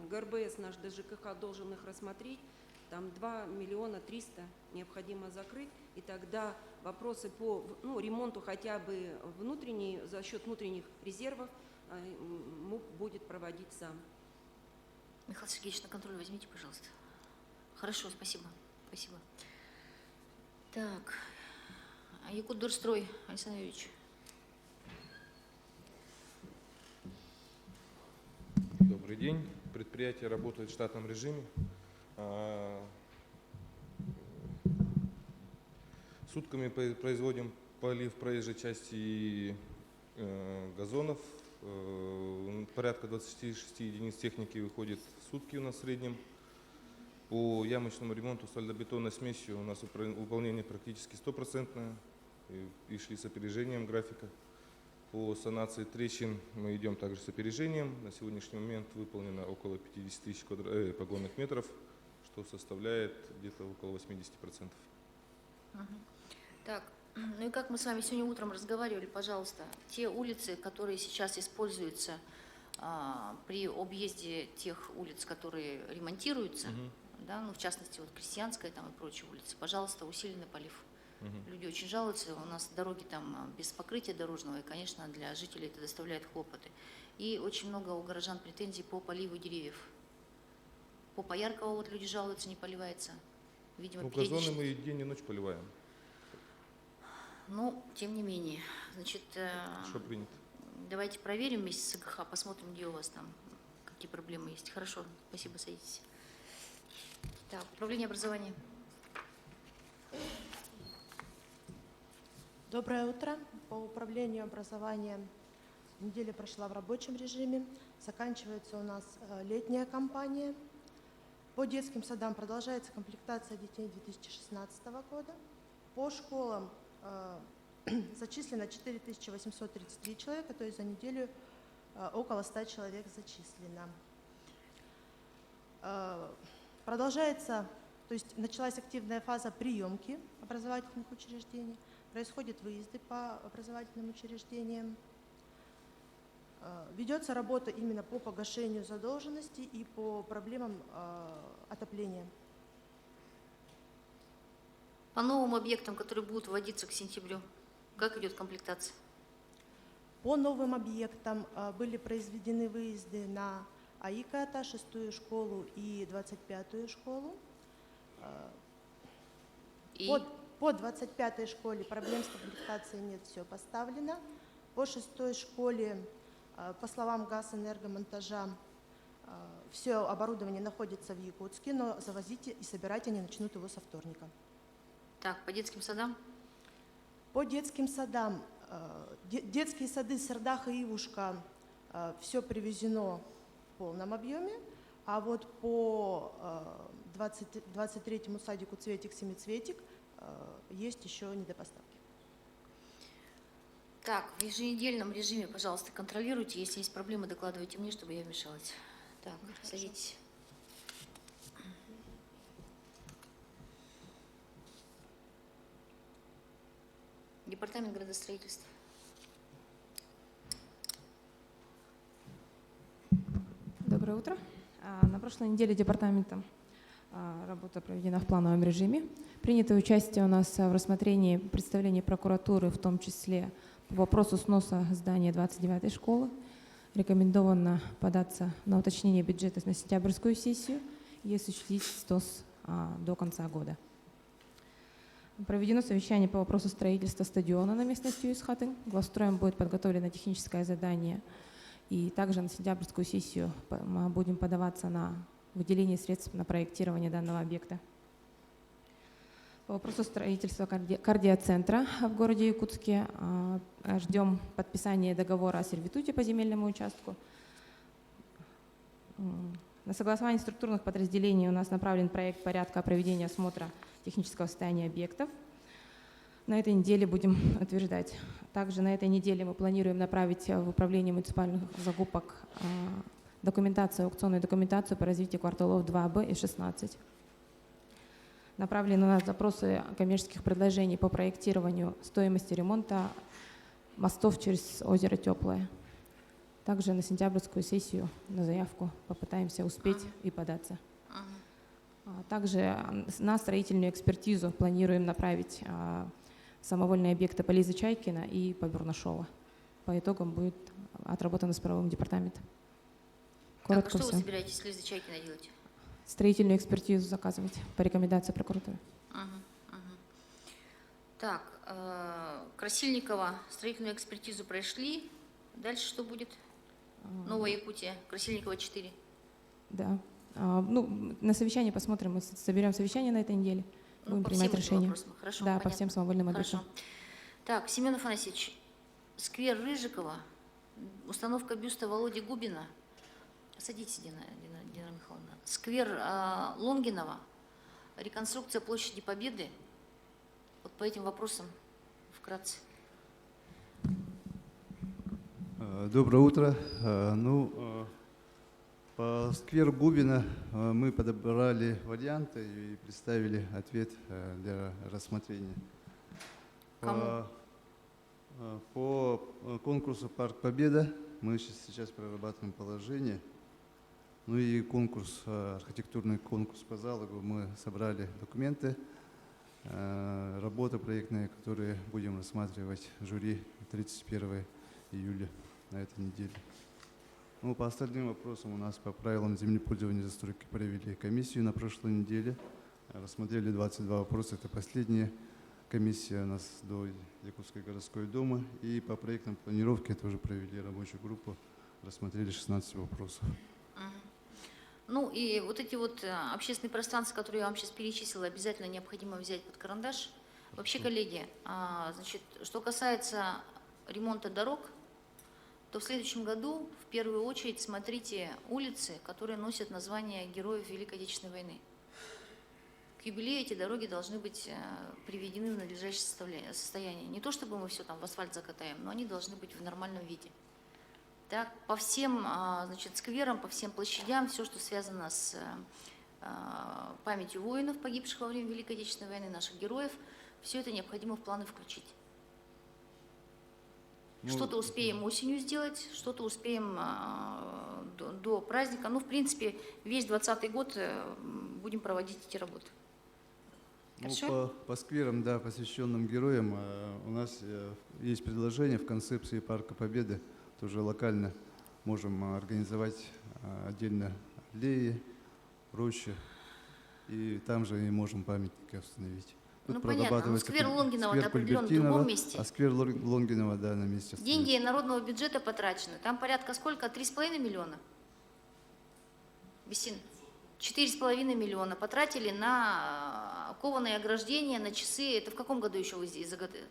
Speaker 15: ГРБС наш ДЖКХ должен их рассмотреть. Там 2 300 000 необходимо закрыть, и тогда вопросы по ремонту хотя бы внутренней, за счет внутренних резервов МУП будет проводить сам.
Speaker 4: Михаил Сергеевич, на контроль возьмите, пожалуйста. Хорошо, спасибо. Спасибо. Так, Якутдорстрой, Александр Юрьевич.
Speaker 16: Добрый день. Предприятие работает в штатном режиме. Сутками производим полив проезжей части газонов. Порядка 26 единиц техники выходит в сутки у нас в среднем. По ямочному ремонту сольдобетонной смесью у нас выполнение практически 100%, и шли с опережением графика. По санации трещин мы идем также с опережением. На сегодняшний момент выполнено около 50 000 погонных метров, что составляет где-то около 80%.
Speaker 4: Так, ну и как мы с вами сегодня утром разговаривали, пожалуйста, те улицы, которые сейчас используются при объезде тех улиц, которые ремонтируются, да, ну в частности вот Крестьянская там и прочие улицы, пожалуйста, усиленный полив. Люди очень жалуются, у нас дороги там без покрытия дорожного, и, конечно, для жителей это доставляет хлопоты. И очень много у горожан претензий по поливу деревьев. По Поярково вот люди жалуются, не поливается. Видимо,
Speaker 16: газоны мы и день, и ночь поливаем.
Speaker 4: Ну, тем не менее, значит,
Speaker 16: что принято?
Speaker 4: Давайте проверим вместе с СГХ, посмотрим, где у вас там, какие проблемы есть. Хорошо, спасибо, садитесь. Так, управление образования.
Speaker 17: Доброе утро. По управлению образования неделя прошла в рабочем режиме. Заканчивается у нас летняя кампания. По детским садам продолжается комплектация детей 2016 года. По школам зачислено 4833 человека, то есть за неделю около 100 человек зачислено. Продолжается, то есть началась активная фаза приемки образовательных учреждений. Происходят выезды по образовательным учреждениям. Ведется работа именно по погашению задолженности и по проблемам отопления.
Speaker 4: По новым объектам, которые будут вводиться к сентябрю, как идет комплектация?
Speaker 17: По новым объектам были произведены выезды на АИКАТА, 6-ю школу и 25-ю школу. По 25-й школе проблем с комплектацией нет, все поставлено. По 6-й школе По словам Газэнергомонтажа, все оборудование находится в Якутске, но завозить и собирать они начнут его со вторника.
Speaker 4: Так, по детским садам?
Speaker 17: По детским садам. Детские сады Сердаха и Ивушка все привезено в полном объеме, а вот по 23-му садику Цветик-Семицветик есть еще недопоставки.
Speaker 4: Так, в еженедельном режиме, пожалуйста, контролируйте. Если есть проблемы, докладывайте мне, чтобы я вмешалась. Так, садитесь. Департамент градостроительства.
Speaker 18: Доброе утро. На прошлой неделе департаментом работа проведена в плановом режиме. Принято участие у нас в рассмотрении представлений прокуратуры, в том числе по вопросу сноса здания 29-й школы. Рекомендовано податься на уточнение бюджета на сентябрьскую сессию и осуществить СТОС до конца года. Проведено совещание по вопросу строительства стадиона на местности Юисхатын. Главстроем будет подготовлено техническое задание. И также на сентябрьскую сессию мы будем подаваться на выделение средств на проектирование данного объекта. По вопросу строительства кардиоцентра в городе Якутске ждем подписания договора о сервитуте по земельному участку. На согласование структурных подразделений у нас направлен проект порядка проведения осмотра технического состояния объектов. На этой неделе будем утверждать. Также на этой неделе мы планируем направить в управление муниципальных закупок аукционную документацию по развитию кварталов 2Б и 16. Направлены у нас запросы коммерческих предложений по проектированию стоимости ремонта мостов через озеро Теплое. Также на сентябрьскую сессию на заявку попытаемся успеть и податься. Также на строительную экспертизу планируем направить самовольные объекты по Лизы Чайкина и по Бурнашова. По итогам будет отработано с правовым департаментом.
Speaker 4: Так, что вы собираетесь с Лизой Чайкиной делать?
Speaker 18: Строительную экспертизу заказывать по рекомендации прокуратуры.
Speaker 4: Так, Красильникова строительную экспертизу прошли. Дальше что будет? Новая Якутия, Красильникова 4.
Speaker 18: Да. На совещании посмотрим, мы соберем совещание на этой неделе, будем принимать решение.
Speaker 4: Хорошо,
Speaker 18: да,
Speaker 4: понятно.
Speaker 18: по всем самовольным объектам.
Speaker 4: Так, Семен Афанасьевич, сквер Рыжикова, установка бюста Володи Губина. Садитесь, Дина Михайловна. Сквер Лонгинова, реконструкция площади Победы. Вот по этим вопросам вкратце.
Speaker 2: Доброе утро. По скверу Губина мы подобрали варианты и представили ответ для рассмотрения.
Speaker 4: Кому?
Speaker 2: По конкурсу «Парк Победа» мы сейчас прорабатываем положение. Ну и конкурс, архитектурный конкурс по залогу, мы собрали документы, работы проектные, которые будем рассматривать в жюри 31 июля на этой неделе. Ну, по остальным вопросам у нас по правилам землепользования и застройки провели комиссию на прошлой неделе. Рассмотрели 22 вопроса. Это последняя комиссия у нас до Якутской городской думы. И по проектам планировки тоже провели рабочую группу. Рассмотрели 16 вопросов.
Speaker 4: Ну и вот эти вот общественные пространства, которые я вам сейчас перечислила, обязательно необходимо взять под карандаш. Вообще, коллеги, значит, что касается ремонта дорог, то в следующем году в первую очередь смотрите улицы, которые носят название героев Великой Отечественной войны. К юбилею эти дороги должны быть приведены в надлежащее состояние. Не то чтобы мы все там в асфальт закатаем, но они должны быть в нормальном виде. Так, по всем, значит, скверам, по всем площадям, все, что связано с памятью воинов, погибших во время Великой Отечественной войны, наших героев, все это необходимо в планы включить. Что-то успеем осенью сделать, что-то успеем до праздника. Ну, в принципе, весь 2020 год будем проводить эти работы.
Speaker 2: По скверам, да, посвященным героям, у нас есть предложение в концепции Парка Победы. Тоже локально можем организовать отдельно аллеи, рощи, и там же и можем памятники установить. Тут
Speaker 4: Ну, понятно.
Speaker 2: прорабатывается
Speaker 4: Сквер Лонгинова
Speaker 2: сквер
Speaker 4: определен в
Speaker 2: Кульбертинова,
Speaker 4: другом месте.
Speaker 2: а сквер Лонгинова, да, на месте. стоит.
Speaker 4: Деньги народного бюджета потрачены. Там порядка сколько? 3,5 миллиона? Бесин? 4,5 миллиона потратили на кованые ограждения, на часы. Это в каком году еще вы здесь заготовили?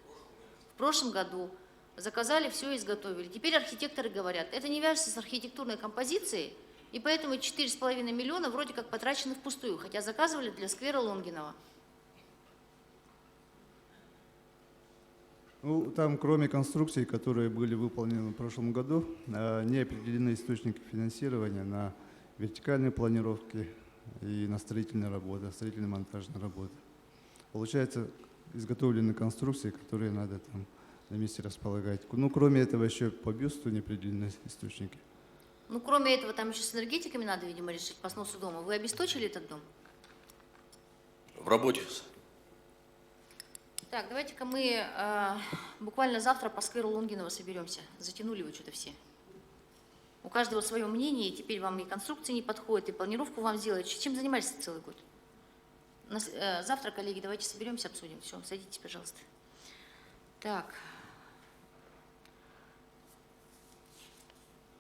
Speaker 4: В прошлом году. Заказали, все изготовили. Теперь архитекторы говорят, это не вяжется с архитектурной композицией, и поэтому 4,5 миллиона вроде как потрачены впустую, хотя заказывали для сквера Лонгинова.
Speaker 2: Ну, там, кроме конструкций, которые были выполнены в прошлом году, не определены источники финансирования на вертикальные планировки и на строительные работы, строительно-монтажные работы. Получается, изготовлены конструкции, которые надо там на месте располагать. Ну, кроме этого, еще по бюсту не определены источники.
Speaker 4: Ну, кроме этого, там еще с энергетиками надо, видимо, решить по сносу дома. Вы обесточили этот дом?
Speaker 9: В работе.
Speaker 4: Так, давайте-ка мы буквально завтра по скверу Лонгинова соберемся. Затянули вы что-то все. У каждого свое мнение, и теперь вам и конструкции не подходят, и планировку вам сделают. Чем занимались целый год? Завтра, коллеги, давайте соберемся, обсудим. Все, садитесь, пожалуйста. Так.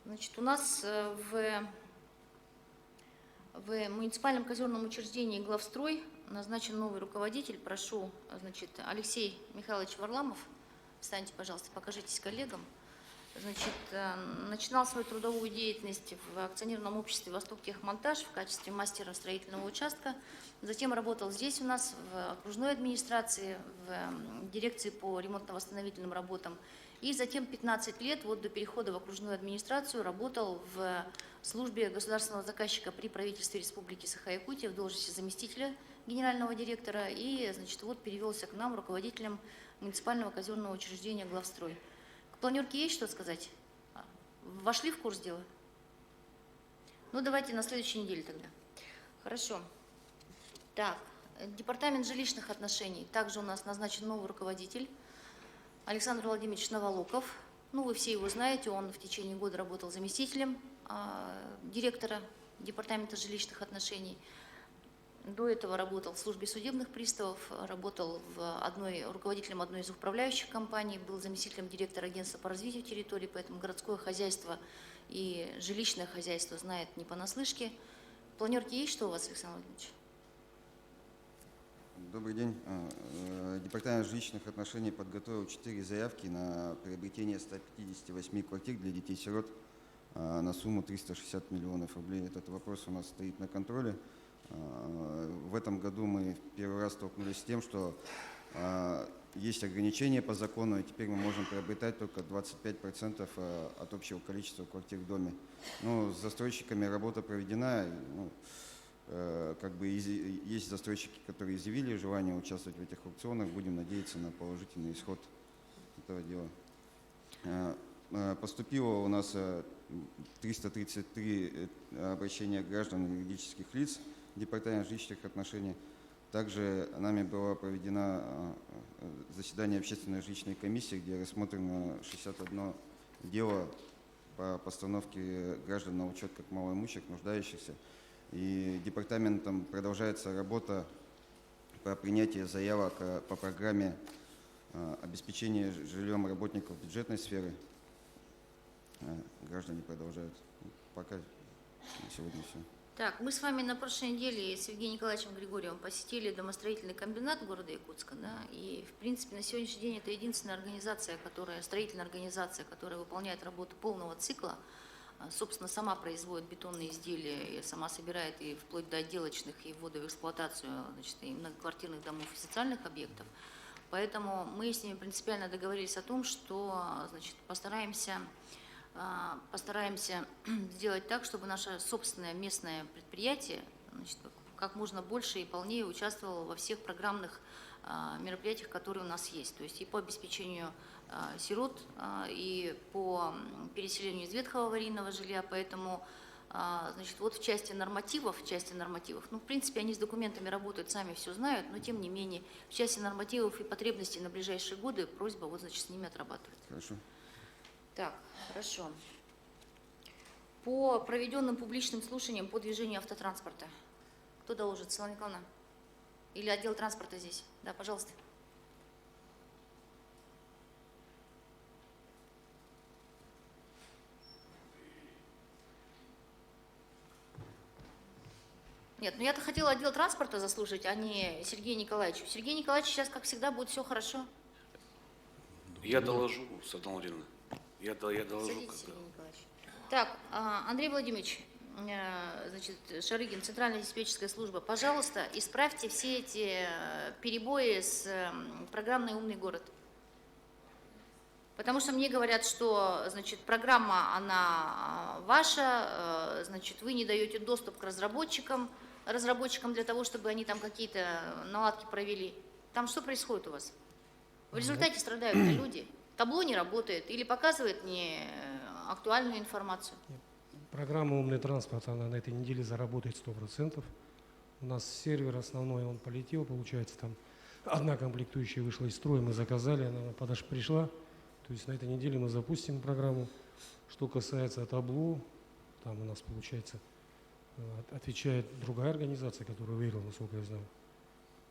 Speaker 4: Значит, у нас в муниципальном казенном учреждении «Главстрой» назначен новый руководитель. Прошу, значит, Алексей Михайлович Варламов. Встаньте, пожалуйста, покажитесь коллегам. Значит, начинал свою трудовую деятельность в акционерном обществе «Восток-Техмонтаж» в качестве мастера строительного участка. Затем работал здесь у нас в окружной администрации, в дирекции по ремонтно-восстановительным работам. И затем 15 лет, вот до перехода в окружную администрацию, работал в службе государственного заказчика при правительстве Республики Саха-Якутия в должности заместителя генерального директора. И, значит, вот перевелся к нам руководителем муниципального казенного учреждения «Главстрой». К планерке есть что сказать? Вошли в курс дела? Ну, давайте на следующей неделе тогда. Хорошо. Так, департамент жилищных отношений. Также у нас назначен новый руководитель. Александр Владимирович Новолоков. Ну, вы все его знаете, он в течение года работал заместителем директора департамента жилищных отношений. До этого работал в службе судебных приставов, работал руководителем одной из управляющих компаний, был заместителем директора агентства по развитию территории, поэтому городское хозяйство и жилищное хозяйство знает не понаслышке. Планерки есть что у вас, Александр Владимирович?
Speaker 19: Добрый день. Департамент жилищных отношений подготовил 4 заявки на приобретение 158 квартир для детей-сирот на сумму 360 миллионов рублей. Этот вопрос у нас стоит на контроле. В этом году мы первый раз столкнулись с тем, что есть ограничения по закону, и теперь мы можем приобретать только 25% от общего количества квартир в доме. Но с застройщиками работа проведена. Как бы есть застройщики, которые изъявили желание участвовать в этих аукционах. Будем надеяться на положительный исход этого дела. Поступило у нас 333 обращения граждан и юридических лиц в Департамент жилищных отношений. Также нами было проведено заседание общественной жилищной комиссии, где рассмотрено 61 дело по постановке граждан на учет как малоимущих, нуждающихся. И департаментом продолжается работа по принятию заявок по программе обеспечения жильем работников бюджетной сферы. Граждане продолжают. Пока на сегодня все.
Speaker 4: Так, мы с вами на прошлой неделе с Евгением Николаевичем Григорьевым посетили домостроительный комбинат города Якутска, да, и, в принципе, на сегодняшний день это единственная организация, строительная организация, которая выполняет работу полного цикла, собственно, сама производит бетонные изделия, сама собирает и вплоть до отделочных и ввода в эксплуатацию, значит, и многоквартирных домов и социальных объектов. Поэтому мы с ними принципиально договорились о том, что, значит, постараемся сделать так, чтобы наше собственное местное предприятие, значит, как можно больше и полнее участвовало во всех программных мероприятиях, которые у нас есть. То есть и по обеспечению сирот, и по переселению из ветхого аварийного жилья. Поэтому, значит, вот в части нормативов, ну, в принципе, они с документами работают, сами все знают, но тем не менее, в части нормативов и потребностей на ближайшие годы просьба, вот, значит, с ними отрабатывать.
Speaker 19: Хорошо.
Speaker 4: Так, хорошо. По проведенным публичным слушаниям по движению автотранспорта. Кто доложит? Светлана Николаевна. Или отдел транспорта здесь? Да, пожалуйста. Нет, ну я-то хотела отдел транспорта заслушать, а не Сергея Николаевича. Сергей Николаевич сейчас, как всегда, будет все хорошо.
Speaker 20: Я доложу, Светлана Владимировна. Я доложу.
Speaker 4: Садитесь, Сергей Николаевич. Так, Андрей Владимирович, значит, Шарыгин, Центральная диспетчерская служба, пожалуйста, исправьте все эти перебои с программой «Умный город». Потому что мне говорят, что, значит, программа, она ваша, значит, вы не даете доступ к разработчикам для того, чтобы они там какие-то наладки провели. Там что происходит у вас? В результате страдают люди. Табло не работает или показывает не актуальную информацию.
Speaker 21: Программа «Умный транспорт», она на этой неделе заработает 100%. У нас сервер основной, он полетел, получается, там одна комплектующая вышла из строя, мы заказали, она пришла. То есть на этой неделе мы запустим программу. Что касается табло, там у нас, получается, отвечает другая организация, которая выиграла, насколько я знаю,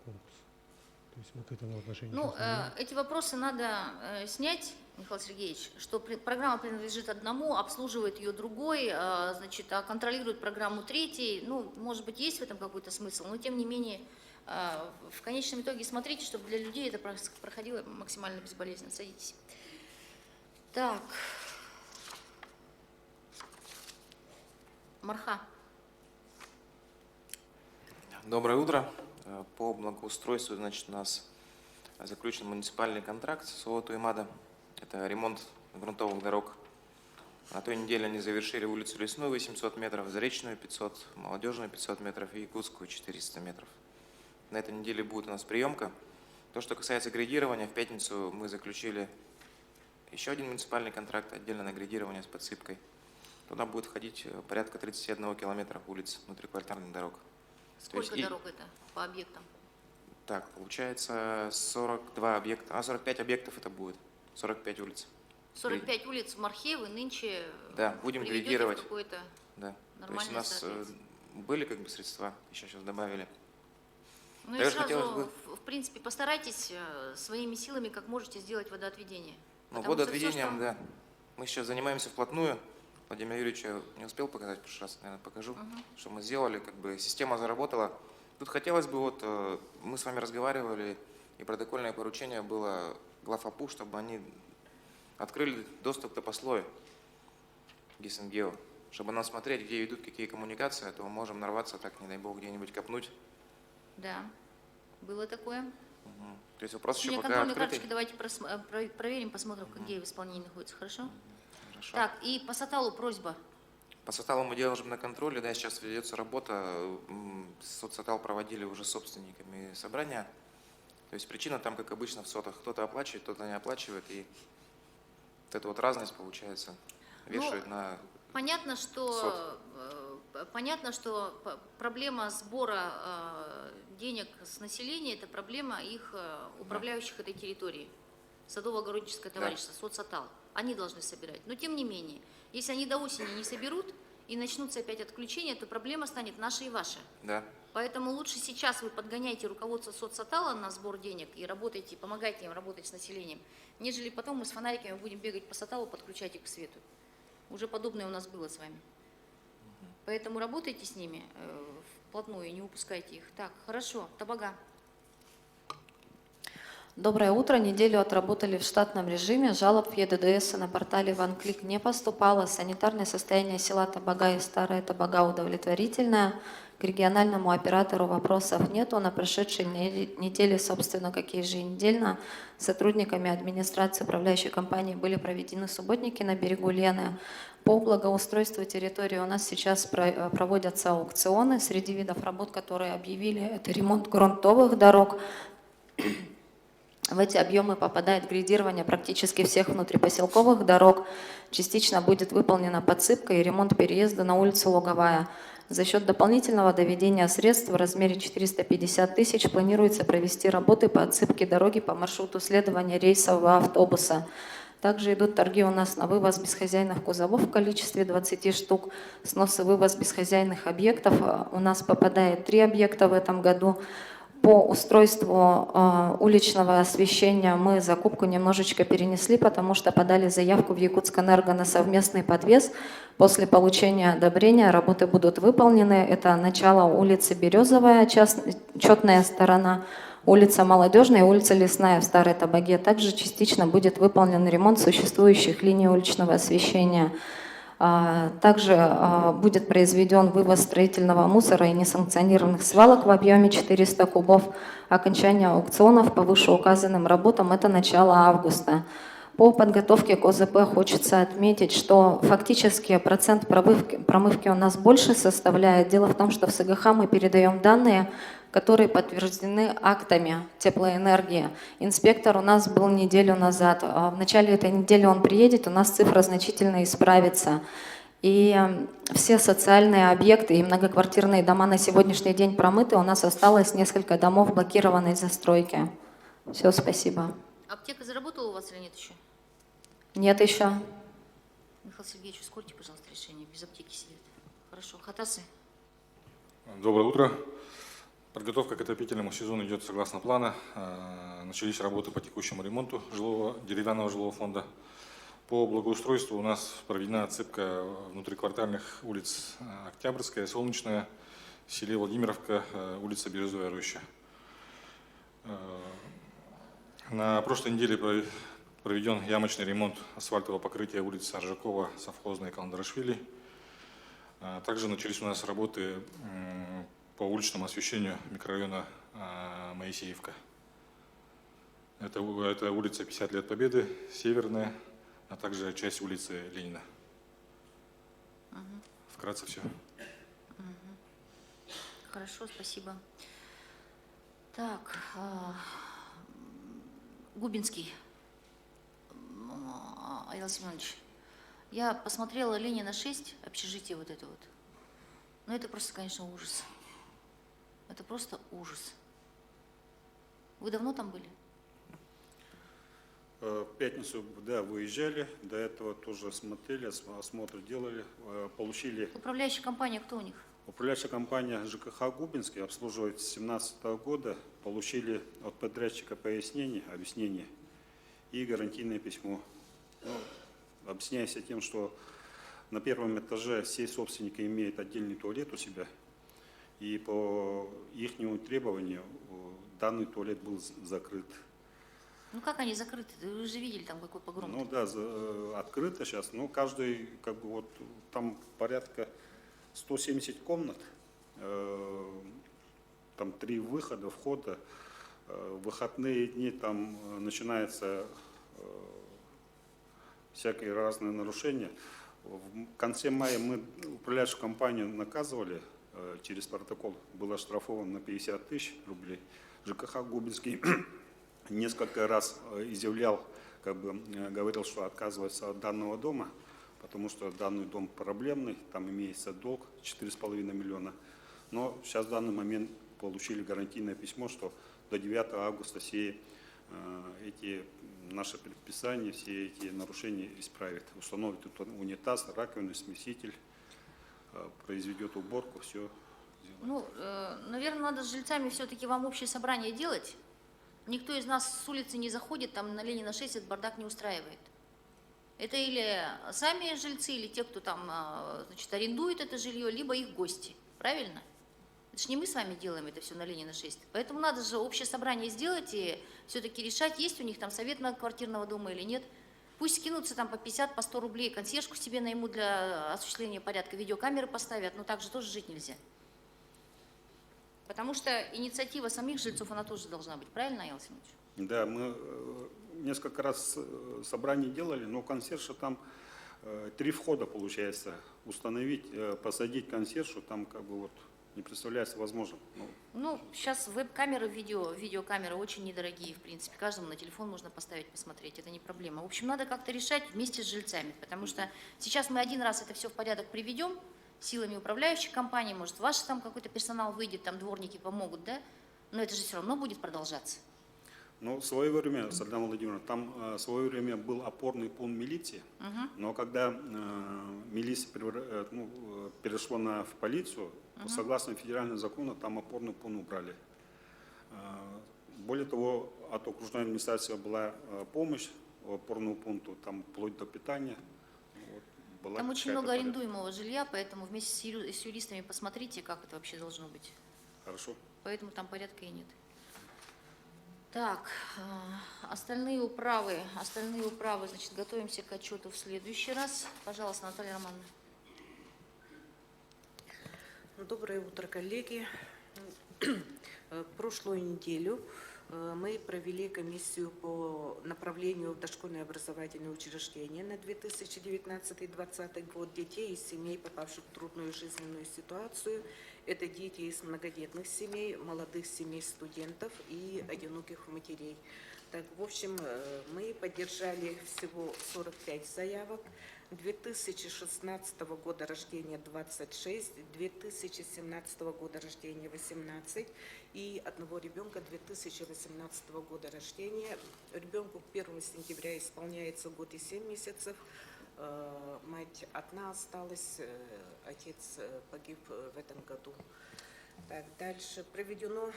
Speaker 21: конкурс. То есть мы к этому отношению.
Speaker 4: Ну, эти вопросы надо снять, Михаил Сергеевич, что программа принадлежит одному, обслуживает ее другой, значит, а контролирует программу третий. Ну, может быть, есть в этом какой-то смысл, но тем не менее, в конечном итоге смотрите, чтобы для людей это проходило максимально безболезненно. Садитесь. Так. Марха.
Speaker 8: Доброе утро. По благоустройству, значит, у нас заключен муниципальный контракт с ООО «Туймада». Это ремонт грунтовых дорог. На той неделе они завершили улицу Лесную 800 метров, Заречную 500, Молодежную 500 метров и Якутскую 400 метров. На этой неделе будет у нас приемка. То, что касается грейдирования, в пятницу мы заключили еще один муниципальный контракт отдельно на грейдирование с подсыпкой. Туда будет входить порядка 31 километра улиц внутриквартальных дорог.
Speaker 4: Сколько дорог это по объектам?
Speaker 8: Так, получается 42 объекта, 45 объектов это будет, 45 улиц.
Speaker 4: 45 улиц в Мархе вы нынче
Speaker 8: будем
Speaker 4: приведете
Speaker 8: грейдировать.
Speaker 4: в какое-то
Speaker 8: То есть у нас были как бы средства, еще сейчас добавили.
Speaker 4: Ну и сразу, в принципе, постарайтесь своими силами, как можете, сделать водоотведение.
Speaker 8: Ну, водоотведением, да. Мы сейчас занимаемся вплотную. Владимир Юрьевич я не успел показать в прошлый раз, наверное, покажу, что мы сделали, как бы система заработала. Тут хотелось бы, вот мы с вами разговаривали, и протокольное поручение было глав АПУ, чтобы они открыли доступ к топослою ГИС-НГЕО, чтобы нам смотреть, где идут какие коммуникации, а то мы можем нарваться, так, не дай бог, где-нибудь копнуть.
Speaker 4: Да, было такое.
Speaker 8: То есть вопрос еще пока
Speaker 4: контрольные
Speaker 8: открытый.
Speaker 4: карточки давайте проверим, посмотрим, где в исполнении находится, хорошо?
Speaker 8: Хорошо.
Speaker 4: Так, и по Саталу просьба.
Speaker 8: По Саталу мы держим на контроле, да, сейчас ведется работа, Соцсатал проводили уже с собственниками собрания. То есть причина там, как обычно, в сотах. Кто-то оплачивает, кто-то не оплачивает, и вот эта вот разность, получается, вешают на
Speaker 4: Понятно, что проблема сбора денег с населения – это проблема их управляющих этой территории. Садово-огородническое товарищество, Соцсатал. Они должны собирать. Но тем не менее, если они до осени не соберут и начнутся опять отключения, то проблема станет наша и ваша.
Speaker 8: Да.
Speaker 4: Поэтому лучше сейчас вы подгоняйте руководство Соцсатала на сбор денег и работайте, помогайте им работать с населением, нежели потом мы с фонариками будем бегать по Саталу, подключать их к свету. Уже подобное у нас было с вами. Поэтому работайте с ними вплотную, не упускайте их. Так, хорошо, Табага.
Speaker 22: Доброе утро. Неделю отработали в штатном режиме. Жалоб в ЕДДС на портале OneClick не поступало. Санитарное состояние села Табага и Старая Табага удовлетворительное. К региональному оператору вопросов нету. На прошедшей неделе, собственно, как и еженедельно, сотрудниками администрации управляющей компании были проведены субботники на берегу Лены. По благоустройству территории у нас сейчас проводятся аукционы. Среди видов работ, которые объявили, это ремонт грунтовых дорог. В эти объемы попадает грейдирование практически всех внутрипоселковых дорог. Частично будет выполнена подсыпка и ремонт переезда на улицу Луговая. За счет дополнительного доведения средств в размере 450 тысяч планируется провести работы по отсыпке дороги по маршруту следования рейсового автобуса. Также идут торги у нас на вывоз бесхозяйных кузовов в количестве 20 штук. Снос и вывоз бесхозяйных объектов. У нас попадает 3 объекта в этом году. По устройству уличного освещения мы закупку немножечко перенесли, потому что подали заявку в Якутскэнерго на совместный подвес. После получения одобрения работы будут выполнены. Это начало улицы Березовая, четная сторона, улица Молодежная, улица Лесная в Старой Табаге. Также частично будет выполнен ремонт существующих линий уличного освещения. Также будет произведен вывоз строительного мусора и несанкционированных свалок в объеме 400 кубов. Окончание аукционов по вышеуказанным работам – это начало августа. По подготовке к ОЗП хочется отметить, что фактически процент промывки у нас больше составляет. Дело в том, что в СГХ мы передаем данные, которые подтверждены актами теплоэнергии. Инспектор у нас был неделю назад. В начале этой недели он приедет, у нас цифра значительно исправится. И все социальные объекты и многоквартирные дома на сегодняшний день промыты. У нас осталось несколько домов блокированной застройки. Все, спасибо.
Speaker 4: Аптека заработала у вас или нет еще?
Speaker 22: Нет еще.
Speaker 4: Михаил Сергеевич, ускорьте, пожалуйста, решение. Без аптеки сидят. Хорошо. Хатасы?
Speaker 1: Доброе утро. Подготовка к отопительному сезону идет согласно плана. Начались работы по текущему ремонту деревянного жилого фонда. По благоустройству у нас проведена отсыпка внутриквартальных улиц Октябрьская, Солнечная, в селе Владимировка, улица Березовая роща. На прошлой неделе проведен ямочный ремонт асфальтового покрытия улиц Аржакова, Совхозной и Каландарашвили. Также начались у нас работы по уличному освещению микрорайона Моисеевка. Это улица 50 лет Победы, Северная, а также часть улицы Ленина. Вкратце все.
Speaker 4: Хорошо, спасибо. Так, Губинский. Аил Семенович, я посмотрела Ленина 6, общежитие вот это вот. Но это просто, конечно, ужас. Это просто ужас. Вы давно там были?
Speaker 3: В пятницу, да, выезжали, до этого тоже смотрели, осмотр делали, получили...
Speaker 4: Управляющая компания кто у них?
Speaker 3: Управляющая компания ЖКХ Губинский обслуживает с 2017 года, получили от подрядчика пояснение, объяснение и гарантийное письмо. Ну, объясняясь тем, что на первом этаже все собственники имеют отдельный туалет у себя, и по их требованию данный туалет был закрыт.
Speaker 4: Ну как они закрыты? Вы же видели там какой погром.
Speaker 3: Ну да, открыто сейчас, но каждый, как бы вот, там порядка 170 комнат, там 3 выхода, входа. В выходные дни там начинается всякие разные нарушения. В конце мая мы управляющую компанию наказывали через протокол, был оштрафован на 50 тысяч рублей. ЖКХ Губинский несколько раз изъявлял, как бы говорил, что отказывается от данного дома, потому что данный дом проблемный, там имеется долг 4,5 миллиона. Но сейчас в данный момент получили гарантийное письмо, что до 9 августа все эти наши предписания, все эти нарушения исправят. Установит унитаз, раковину, смеситель, произведет уборку, все.
Speaker 4: Ну, наверное, надо с жильцами все-таки вам общее собрание делать. Никто из нас с улицы не заходит, там на Ленина 6 этот бардак не устраивает. Это или сами жильцы, или те, кто там, значит, арендует это жилье, либо их гости. Правильно? Это же не мы с вами делаем это все на Ленина 6. Поэтому надо же общее собрание сделать и все-таки решать, есть у них там совет многоквартирного дома или нет. Пусть скинутся там по 50, по 100 рублей, консьержку себе наймут для осуществления порядка, видеокамеры поставят, но так же тоже жить нельзя. Потому что инициатива самих жильцов, она тоже должна быть. Правильно, Аил Семенович?
Speaker 3: Да, мы несколько раз собрание делали, но консьержа там 3 входа получается. Установить, посадить консьержу, там как бы вот не представляется возможным.
Speaker 4: Ну, сейчас веб-камеры, видеокамеры очень недорогие, в принципе. Каждому на телефон можно поставить, посмотреть, это не проблема. В общем, надо как-то решать вместе с жильцами, потому что сейчас мы один раз это все в порядок приведем, силами управляющей компании, может, ваш там какой-то персонал выйдет, там дворники помогут, да? Но это же все равно будет продолжаться.
Speaker 3: Ну, в свое время, Сальдана Владимировна, там в свое время был опорный пункт милиции, но когда милиция перешла в полицию, согласно федеральному закону, там опорный пункт убрали. Более того, от окружной администрации была помощь по опорному пункту, там вплоть до питания. Вот, была
Speaker 4: Там очень
Speaker 3: какая-то
Speaker 4: много
Speaker 3: порядка.
Speaker 4: арендуемого жилья, поэтому вместе с юристами посмотрите, как это вообще должно быть.
Speaker 3: Хорошо.
Speaker 4: Поэтому там порядка и нет. Так, остальные управы, значит, готовимся к отчету в следующий раз. Пожалуйста, Наталья Романовна.
Speaker 5: Доброе утро, коллеги. Прошлую неделю мы провели комиссию по направлению в дошкольное образовательное учреждение на 2019-2020 год детей из семей, попавших в трудную жизненную ситуацию. Это дети из многодетных семей, молодых семей студентов и одиноких матерей. Так, в общем, мы поддержали всего 45 заявок. 2016 года рождения 26, 2017 года рождения 18 и одного ребенка 2018 года рождения. Ребенку к 1 сентября исполняется год и 7 месяцев. Мать одна осталась, отец погиб в этом году. Так, дальше проведено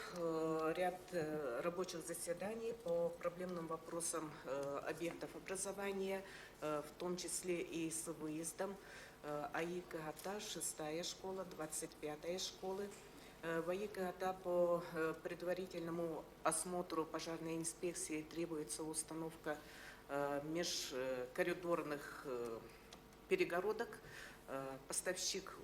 Speaker 5: ряд рабочих заседаний по проблемным вопросам объектов образования, в том числе и с выездом. АИК-ГАТА, 6-я школа, 25-я школы. В АИК-ГАТА по предварительному осмотру пожарной инспекции требуется установка межкоридорных перегородок. Поставщик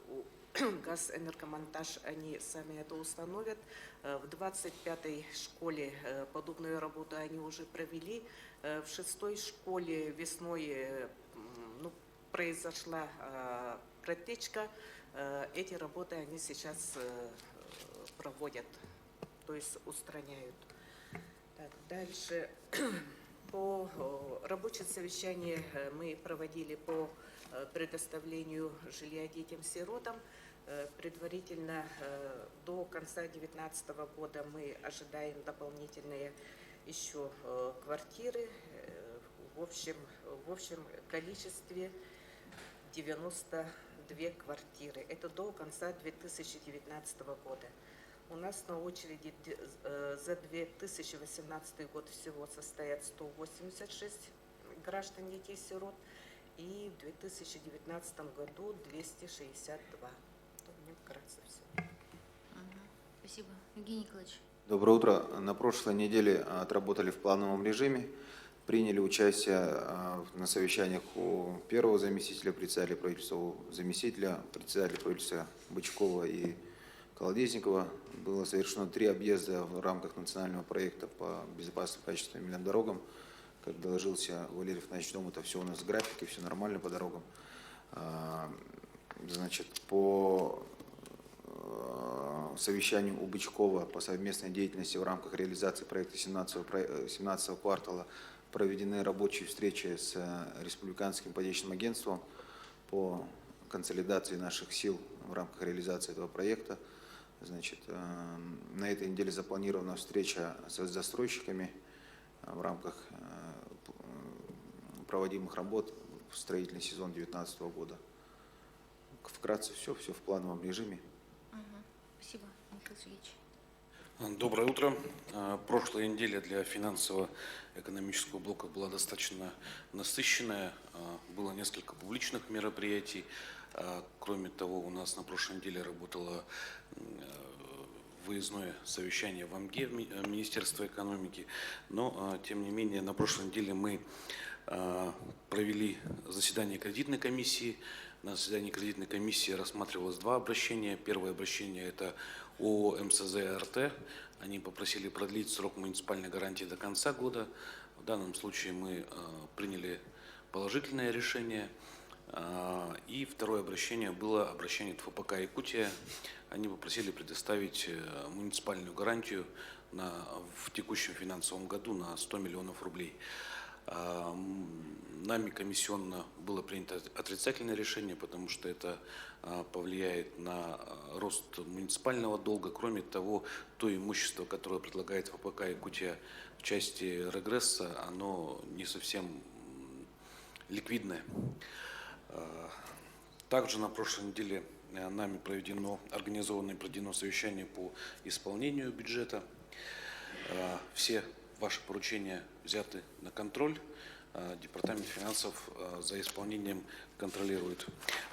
Speaker 5: «Газэнергомонтаж», они сами это установят. В 25-й школе подобную работу они уже провели. В 6-й школе весной произошла протечка. Эти работы они сейчас проводят, то есть устраняют. Так, дальше. По рабочее совещание мы проводили по предоставлению жилья детям-сиротам. Предварительно до конца 2019 года мы ожидаем дополнительные еще квартиры. В общем количестве 92 квартиры. Это до конца 2019 года. У нас на очереди за 2018 год всего состоят 186 граждан детей-сирот. И в 2019 году 262. Вкратце все.
Speaker 4: Спасибо. Евгений Николаевич.
Speaker 6: Доброе утро. На прошлой неделе отработали в плановом режиме, приняли участие на совещаниях у первого заместителя председателя правительства, у заместителя председателя правительства Бычкова и Колодезникова. Было совершено 3 объезда в рамках национального проекта по безопасным качественным дорогам. Как доложился Валерий Федорович Дом, это все у нас в графике, все нормально по дорогам. Значит, по совещанию у Бычкова по совместной деятельности в рамках реализации проекта 17-го квартала проведены рабочие встречи с Республиканским ипотечным агентством по консолидации наших сил в рамках реализации этого проекта. Значит, на этой неделе запланирована встреча с застройщиками в рамках проводимых работ в строительный сезон 2019 года. Вкратце все в плановом режиме.
Speaker 4: Спасибо, Николай Сергеевич.
Speaker 20: Доброе утро. Прошлая неделя для финансово-экономического блока была достаточно насыщенная. Было несколько публичных мероприятий. Кроме того, у нас на прошлой неделе работало выездное совещание в МГИ, Министерства экономики. Но, тем не менее, на прошлой неделе мы провели заседание кредитной комиссии. На заседании кредитной комиссии рассматривалось 2 обращения. Первое обращение – это ООО МСЗ РТ. Они попросили продлить срок муниципальной гарантии до конца года. В данном случае мы приняли положительное решение. И второе обращение было обращение ФПК Якутия. Они попросили предоставить муниципальную гарантию в текущем финансовом году на 100 миллионов рублей. Нами комиссионно было принято отрицательное решение, потому что это повлияет на рост муниципального долга. Кроме того, то имущество, которое предлагает ФПК Якутия в части регресса, оно не совсем ликвидное. Также на прошлой неделе нами организовано и проведено совещание по исполнению бюджета. Все ваши поручения взяты на контроль. Департамент финансов за исполнением контролирует.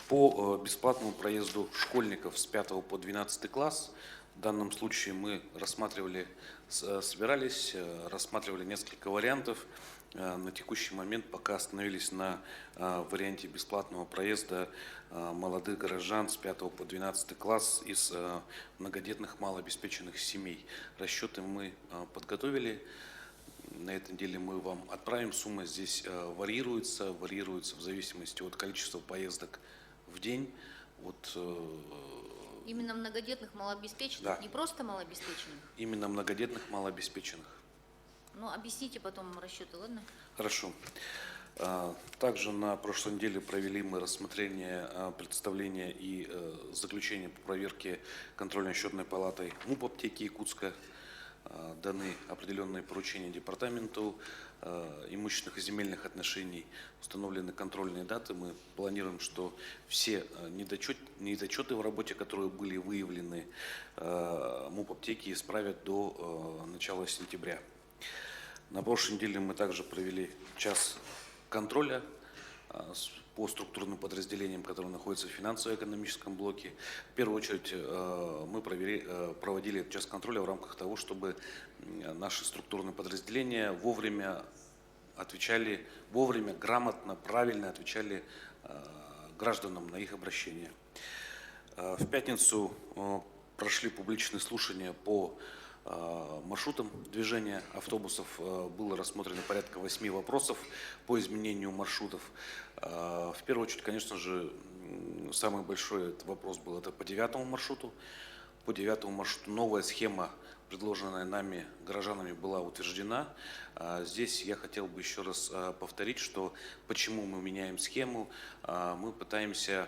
Speaker 20: По бесплатному проезду школьников с 5 по 12 класс, в данном случае мы собирались, рассматривали несколько вариантов. На текущий момент пока остановились на варианте бесплатного проезда молодых горожан с 5 по 12 класс из многодетных малообеспеченных семей. Расчеты мы подготовили. На этой неделе мы вам отправим. Сумма здесь варьируется в зависимости от количества поездок в день.
Speaker 4: Именно многодетных малообеспеченных,
Speaker 20: Да.
Speaker 4: не просто малообеспеченных?
Speaker 20: Именно многодетных малообеспеченных.
Speaker 4: Ну, объясните потом расчеты, ладно?
Speaker 20: Хорошо. Также на прошлой неделе провели мы рассмотрение, представление и заключение по проверке контрольно-счетной палатой МУП аптеки Якутска. Даны определенные поручения департаменту имущественных и земельных отношений, установлены контрольные даты. Мы планируем, что все недочеты в работе, которые были выявлены, МУП аптеки исправят до начала сентября. На прошлой неделе мы также провели час контроля по структурным подразделениям, которые находятся в финансово-экономическом блоке. В первую очередь мы проводили этот час контроля в рамках того, чтобы наши структурные подразделения вовремя, грамотно, правильно отвечали гражданам на их обращения. В пятницу прошли публичные слушания по маршрутам движения автобусов. Было рассмотрено порядка 8 вопросов по изменению маршрутов. В первую очередь, конечно же, самый большой вопрос был это по 9 маршруту. По 9 маршруту новая схема, предложенная нами, горожанами, была утверждена. Здесь я хотел бы еще раз повторить, что почему мы меняем схему. Мы пытаемся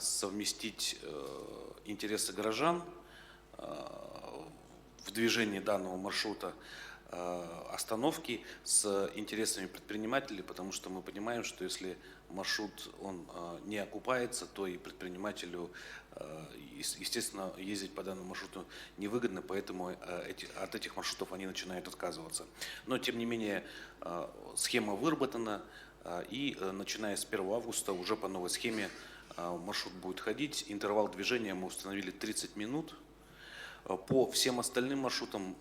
Speaker 20: совместить интересы горожан в движении данного маршрута остановки с интересами предпринимателей, потому что мы понимаем, что если маршрут не окупается, то и предпринимателю, естественно, ездить по данному маршруту невыгодно, поэтому от этих маршрутов они начинают отказываться. Но, тем не менее, схема выработана, и начиная с 1 августа уже по новой схеме маршрут будет ходить. Интервал движения мы установили 30 минут. По всем остальным маршрутам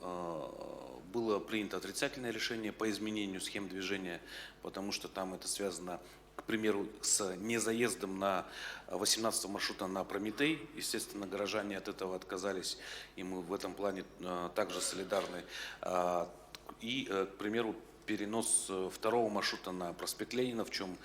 Speaker 20: было принято отрицательное решение по изменению схем движения, потому что там это связано, к примеру, с незаездом на 18 маршрута на Прометей. Естественно, горожане от этого отказались, и мы в этом плане также солидарны. И, к примеру, перенос 2 маршрута на проспект Ленина, в чем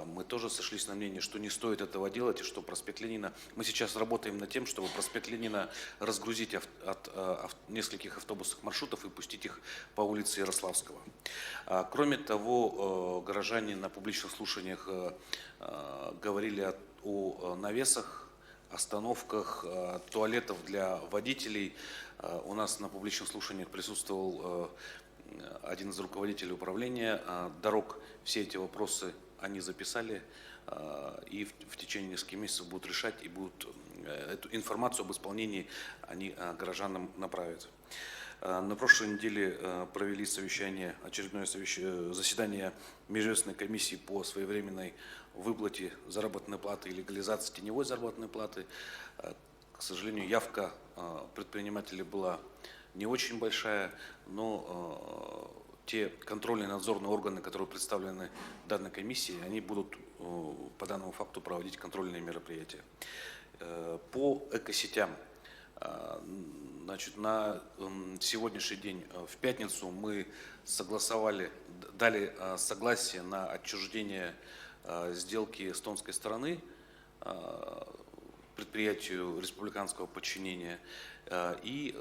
Speaker 20: мы тоже сошлись на мнение, что не стоит этого делать, и что проспект Ленина... Мы сейчас работаем над тем, чтобы проспект Ленина разгрузить от нескольких автобусных маршрутов и пустить их по улице Ярославского. Кроме того, горожане на публичных слушаниях говорили о навесах, остановках, туалетов для водителей. У нас на публичных слушаниях присутствовал один из руководителей управления дорог. Все эти вопросы они записали и в течение нескольких месяцев будут решать, и будут эту информацию об исполнении они горожанам направят. На прошлой неделе провели очередное заседание Межведомственной комиссии по своевременной выплате заработной платы и легализации теневой заработной платы. К сожалению, явка предпринимателей была не очень большая, но те контрольные надзорные органы, которые представлены в данной комиссии, они будут по данному факту проводить контрольные мероприятия. По экосетям. Значит, на сегодняшний день, в пятницу, мы дали согласие на отчуждение сделки эстонской стороны предприятию республиканского подчинения. И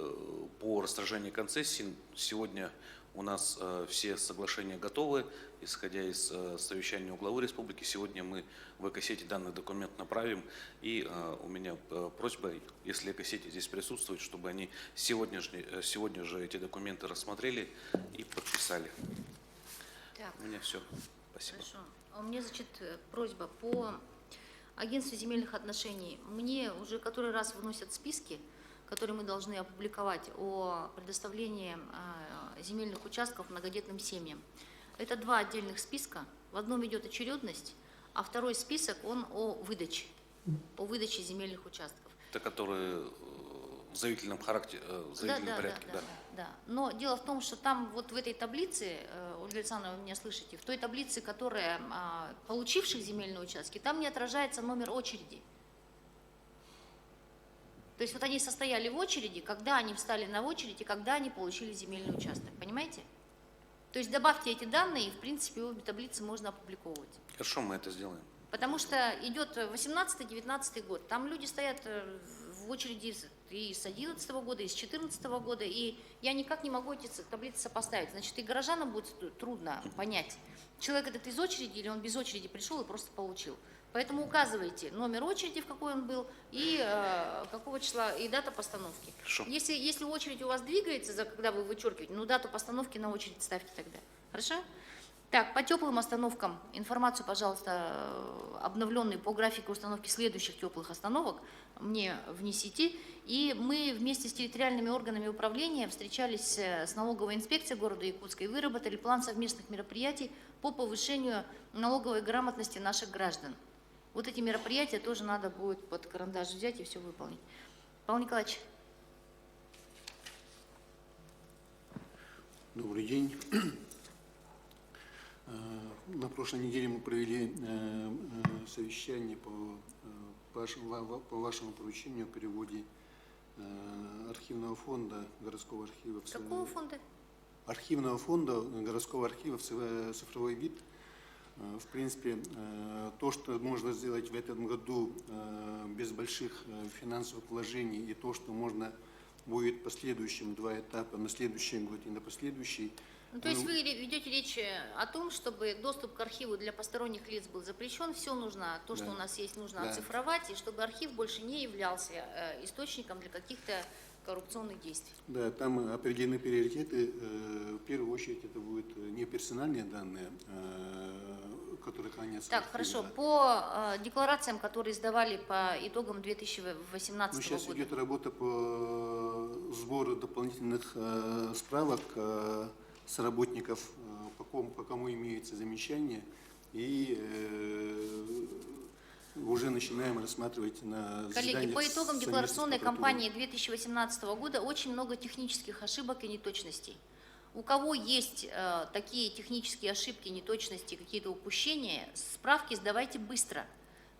Speaker 20: по расторжению концессий сегодня у нас все соглашения готовы, исходя из совещания у главы республики. Сегодня мы в Экосети данный документ направим. И у меня просьба, если Экосети здесь присутствует, чтобы они сегодня же эти документы рассмотрели и подписали.
Speaker 4: Так.
Speaker 20: У меня все. Спасибо.
Speaker 4: Хорошо. А у меня, значит, просьба по агентству земельных отношений. Мне уже который раз выносят списки, который мы должны опубликовать о предоставлении земельных участков многодетным семьям. Это два отдельных списка. В одном идет очередность, а второй список, он о выдаче земельных участков.
Speaker 20: Это которые в заявительном характере, в заявительном порядке, да.
Speaker 4: Да. Но дело в том, что там вот в этой таблице, Ольга Александровна, вы меня слышите, в той таблице, которая получивших земельные участки, там не отражается номер очереди. То есть вот они состояли в очереди, когда они встали на очередь и когда они получили земельный участок, понимаете? То есть добавьте эти данные, и в принципе обе таблицы можно опубликовывать.
Speaker 20: Хорошо, мы это сделаем.
Speaker 4: Потому что идет 18-19 год, там люди стоят в очереди и с 11 года, и с 14 года, и я никак не могу эти таблицы сопоставить. Значит, и горожанам будет трудно понять, человек этот из очереди или он без очереди пришел и просто получил. Поэтому указывайте номер очереди, в какой он был, и какого числа, и дата постановки. Если очередь у вас двигается, когда вы вычеркиваете, ну дату постановки на очередь ставьте тогда. Хорошо? Так, по теплым остановкам информацию, пожалуйста, обновленную по графику установки следующих теплых остановок мне внесите. И мы вместе с территориальными органами управления встречались с налоговой инспекцией города Якутска и выработали план совместных мероприятий по повышению налоговой грамотности наших граждан. Вот эти мероприятия тоже надо будет под карандаш взять и все выполнить. Павел Николаевич.
Speaker 7: Добрый день. На прошлой неделе мы провели совещание по вашему поручению о переводе архивного фонда городского архива.
Speaker 4: Какого фонда?
Speaker 7: Архивного фонда городского архива в цифровой вид. В принципе, то, что можно сделать в этом году без больших финансовых вложений, и то, что можно будет в последующем, два этапа, на следующий год и на последующий.
Speaker 4: Ну, то есть вы ведете речь о том, чтобы доступ к архиву для посторонних лиц был запрещен, все нужно, то, что у нас есть, нужно оцифровать, и чтобы архив больше не являлся источником для каких-то коррупционных действий.
Speaker 7: Да, там определены приоритеты. В первую очередь это будут не персональные данные, которые хранятся.
Speaker 4: Так, хорошо. По декларациям, которые сдавали по итогам 2018 года.
Speaker 7: Сейчас идет работа по сбору дополнительных справок с работников, по кому имеется замечание, и уже начинаем рассматривать на заседаниях.
Speaker 4: Коллеги, по итогам декларационной кампании 2018 года очень много технических ошибок и неточностей. У кого есть такие технические ошибки, неточности, какие-то упущения, справки сдавайте быстро,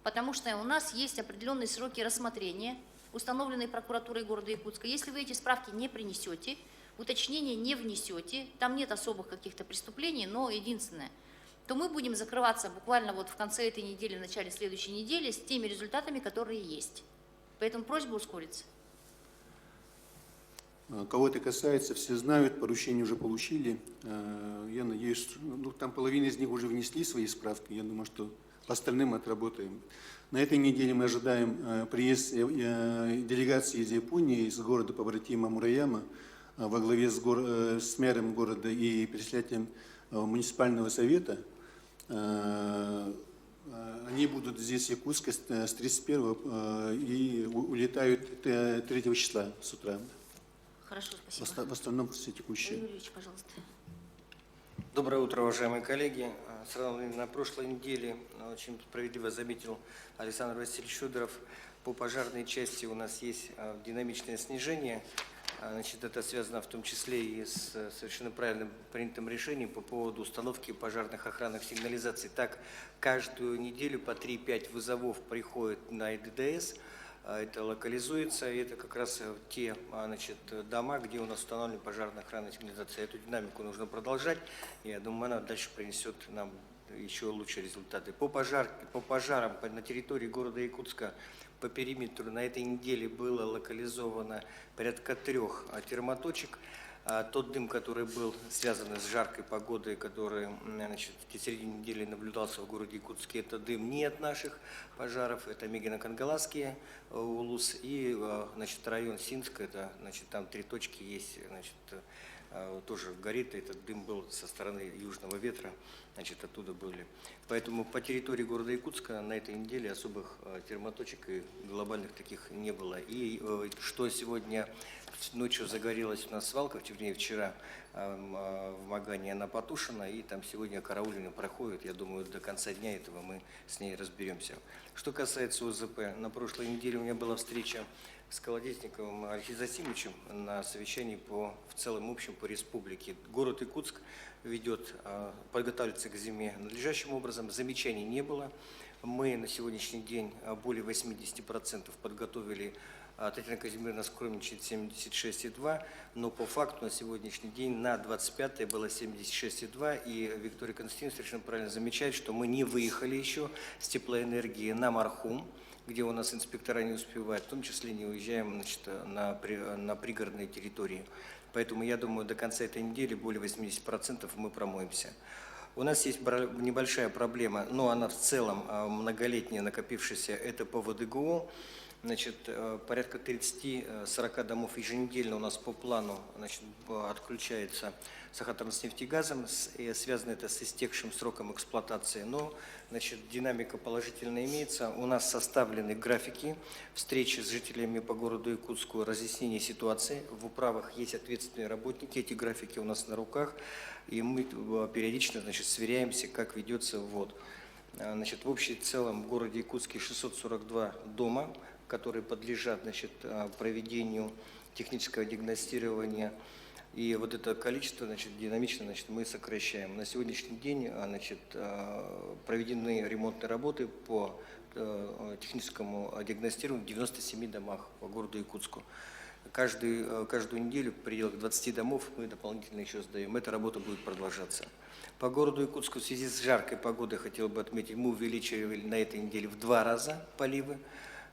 Speaker 4: потому что у нас есть определенные сроки рассмотрения, установленные прокуратурой города Якутска. Если вы эти справки не принесете, уточнения не внесете, там нет особых каких-то преступлений, но единственное, то мы будем закрываться буквально вот в конце этой недели, в начале следующей недели с теми результатами, которые есть. Поэтому просьба ускориться.
Speaker 7: Кого это касается, все знают, поручения уже получили. Я надеюсь, что там половина из них уже внесли свои справки. Я думаю, что по остальным отработаем. На этой неделе мы ожидаем приезд делегации из Японии, из города побратима Мураяма, во главе с мэром города и председателем муниципального совета. Они будут здесь в Якутске с 31 и улетают 3 числа с утра.
Speaker 4: Хорошо, спасибо.
Speaker 7: В основном все текущие.
Speaker 4: Юрий Юрьевич, пожалуйста.
Speaker 10: Доброе утро, уважаемые коллеги. Сразу на прошлой неделе очень справедливо заметил Александр Васильевич Шудеров, по пожарной части у нас есть динамичное снижение. Значит, это связано в том числе и с совершенно правильным принятым решением по поводу установки пожарных охранных сигнализаций. Так, каждую неделю по 3-5 вызовов приходит на ИДДС, это локализуется, и это как раз те, значит, дома, где у нас установлена пожарная охранная сигнализация. Эту динамику нужно продолжать, я думаю, она дальше принесет нам еще лучшие результаты. По пожарам на территории города Якутска по периметру на этой неделе было локализовано порядка 3 термоточек. Тот дым, который был связан с жаркой погодой, который, значит, в середине недели наблюдался в городе Якутске, это дым не от наших пожаров, это Мегино-Кангаласские, Улус и, значит, район Синск, это, значит, там 3 точки есть, значит, тоже горит, этот дым был со стороны южного ветра, значит, оттуда были. Поэтому по территории города Якутска на этой неделе особых термоточек и глобальных таких не было. И что сегодня ночью загорелась у нас свалка, вернее, вчера в Магане она потушена, и там сегодня караулины проходят. Я думаю, до конца дня этого мы с ней разберемся. Что касается ОЗП, на прошлой неделе у меня была встреча с Колодезниковым Алексеем Засимовичем на совещании в целом общем по республике. Город Якутск подготавливается к зиме надлежащим образом, замечаний не было. Мы на сегодняшний день более 80% подготовили. Татьяна Казимировна скромничает 76,2, но по факту на сегодняшний день на 25-е было 76,2, и Виктория Константиновна совершенно правильно замечает, что мы не выехали еще с теплоэнергии на Мархум, где у нас инспектора не успевают, в том числе не уезжаем, значит, на пригородные территории. Поэтому я думаю, до конца этой недели более 80% мы промоемся. У нас есть небольшая проблема, но она в целом многолетняя, накопившаяся, это по ВДГО. Значит, порядка 30-40 домов еженедельно у нас по плану, значит, отключается Сахатранснефтегазом, и связано это с истекшим сроком эксплуатации. Но, значит, динамика положительная имеется. У нас составлены графики встречи с жителями по городу Якутску, разъяснение ситуации. В управах есть ответственные работники, эти графики у нас на руках, и мы периодично, значит, сверяемся, как ведется ввод. Значит, в общем и целом в городе Якутске 642 дома, которые подлежат, значит, проведению технического диагностирования. И вот это количество, значит, динамично, значит, мы сокращаем. На сегодняшний день, значит, проведены ремонтные работы по техническому диагностированию в 97 домах по городу Якутску. Каждую неделю в пределах 20 домов мы дополнительно еще сдаем. Эта работа будет продолжаться. По городу Якутску в связи с жаркой погодой, хотел бы отметить, мы увеличили на этой неделе в 2 раза поливы.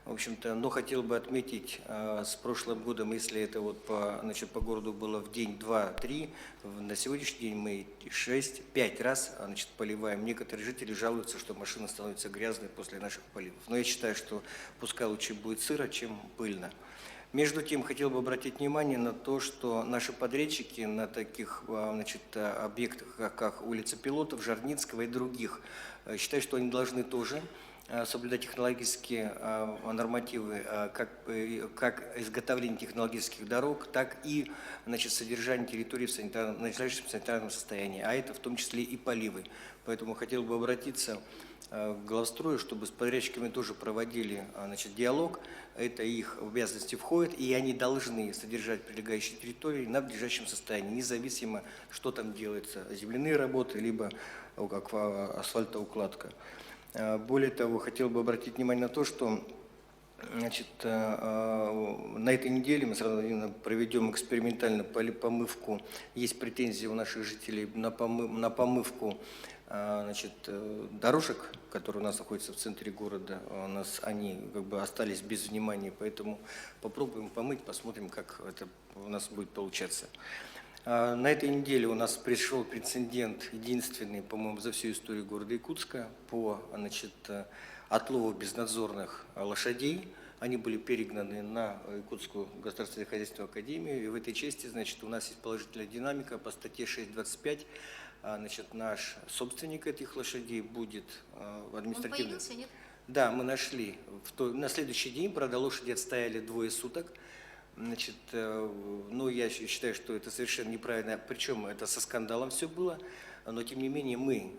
Speaker 10: В общем-то, но хотел бы отметить, с прошлым годом, если это вот по городу было в день 2-3, на сегодняшний день мы 6-5 раз, значит, поливаем. Некоторые жители жалуются, что машина становится грязной после наших поливов. Но я считаю, что пускай лучше будет сыро, чем пыльно. Между тем, хотел бы обратить внимание на то, что наши подрядчики на таких, значит, объектах, как улица Пилотов, Жарницкого и других, считаю, что они должны тоже соблюдать технологические нормативы, как изготовление технологических дорог, так и, значит, содержание территории в надлежащем санитарном состоянии, а это в том числе и поливы. Поэтому хотел бы обратиться к главстрою, чтобы с подрядчиками тоже проводили, значит, диалог. Это их в обязанности входит, и они должны содержать прилегающие территории на надлежащем состоянии, независимо, что там делается, земляные работы, либо как асфальтоукладка. Более того, хотел бы обратить внимание на то, что, значит, на этой неделе мы сразу проведем экспериментальную помывку. Есть претензии у наших жителей на помывку, значит, дорожек, которые у нас находятся в центре города. У нас они как бы остались без внимания, поэтому попробуем помыть, посмотрим, как это у нас будет получаться. На этой неделе у нас пришел прецедент, единственный, по-моему, за всю историю города Якутска, по, значит, отлову безнадзорных лошадей. Они были перегнаны на Якутскую государственную хозяйственную академию. И в этой части, значит, у нас есть положительная динамика по статье 6.25. Значит, наш собственник этих лошадей будет в административном...
Speaker 4: Он появился, нет?
Speaker 10: Да, мы нашли. На следующий день, правда, лошади отстояли 2 суток. Значит, ну, я считаю, что это совершенно неправильно, причем это со скандалом все было, но тем не менее мы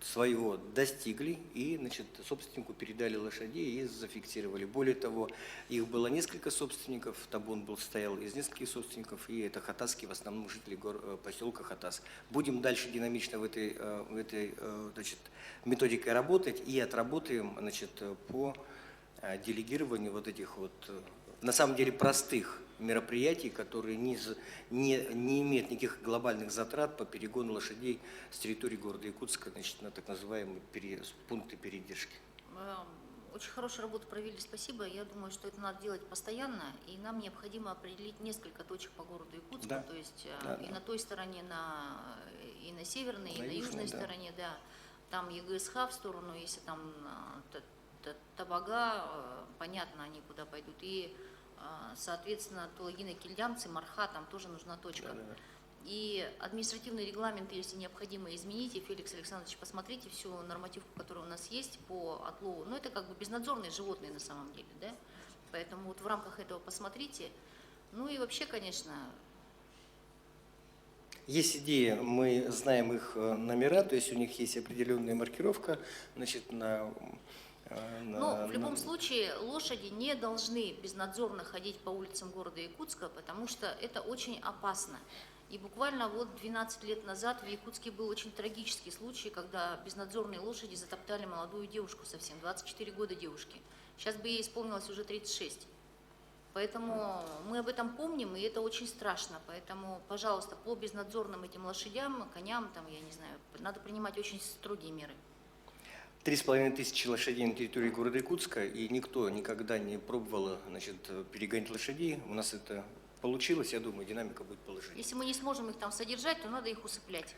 Speaker 10: своего достигли и, значит, собственнику передали лошадей и зафиксировали. Более того, их было несколько собственников, табун стоял из нескольких собственников, и это хатасские, в основном жители поселка Хатас. Будем дальше динамично в этой значит, методикой работать и отработаем, значит, по делегированию вот этих вот, на самом деле, простых мероприятий, которые не имеют никаких глобальных затрат по перегону лошадей с территории города Якутска, значит, на так называемые пункты передержки.
Speaker 4: Очень хорошую работу провели, спасибо. Я думаю, что это надо делать постоянно, и нам необходимо определить несколько точек по городу Якутску,
Speaker 10: да.
Speaker 4: То есть
Speaker 10: да,
Speaker 4: и на той стороне, и на северной, и на южной стороне, да. Там ЕГСХ в сторону, если там Табага, понятно, они куда пойдут. И, соответственно, Тулагина, Кильдямцы, Марха, там тоже нужна точка.
Speaker 10: Да.
Speaker 4: И административный регламент, если необходимо, измените. Феликс Александрович, посмотрите всю нормативку, которая у нас есть по отлову. Ну, это как бы безнадзорные животные на самом деле, да? Поэтому вот в рамках этого посмотрите. Ну и вообще, конечно...
Speaker 10: Есть идеи, мы знаем их номера, то есть у них есть определенная маркировка, значит,
Speaker 4: Но в любом случае лошади не должны безнадзорно ходить по улицам города Якутска, потому что это очень опасно. И буквально вот 12 лет назад в Якутске был очень трагический случай, когда безнадзорные лошади затоптали молодую девушку совсем, 24 года девушки. Сейчас бы ей исполнилось уже 36. Поэтому мы об этом помним, и это очень страшно. Поэтому, пожалуйста, по безнадзорным этим лошадям, коням, там, я не знаю, надо принимать очень строгие меры.
Speaker 10: 3500 лошадей на территории города Якутска, и никто никогда не пробовал, значит, перегонять лошадей. У нас это получилось, я думаю, динамика будет положительной.
Speaker 4: Если мы не сможем их там содержать, то надо их усыплять.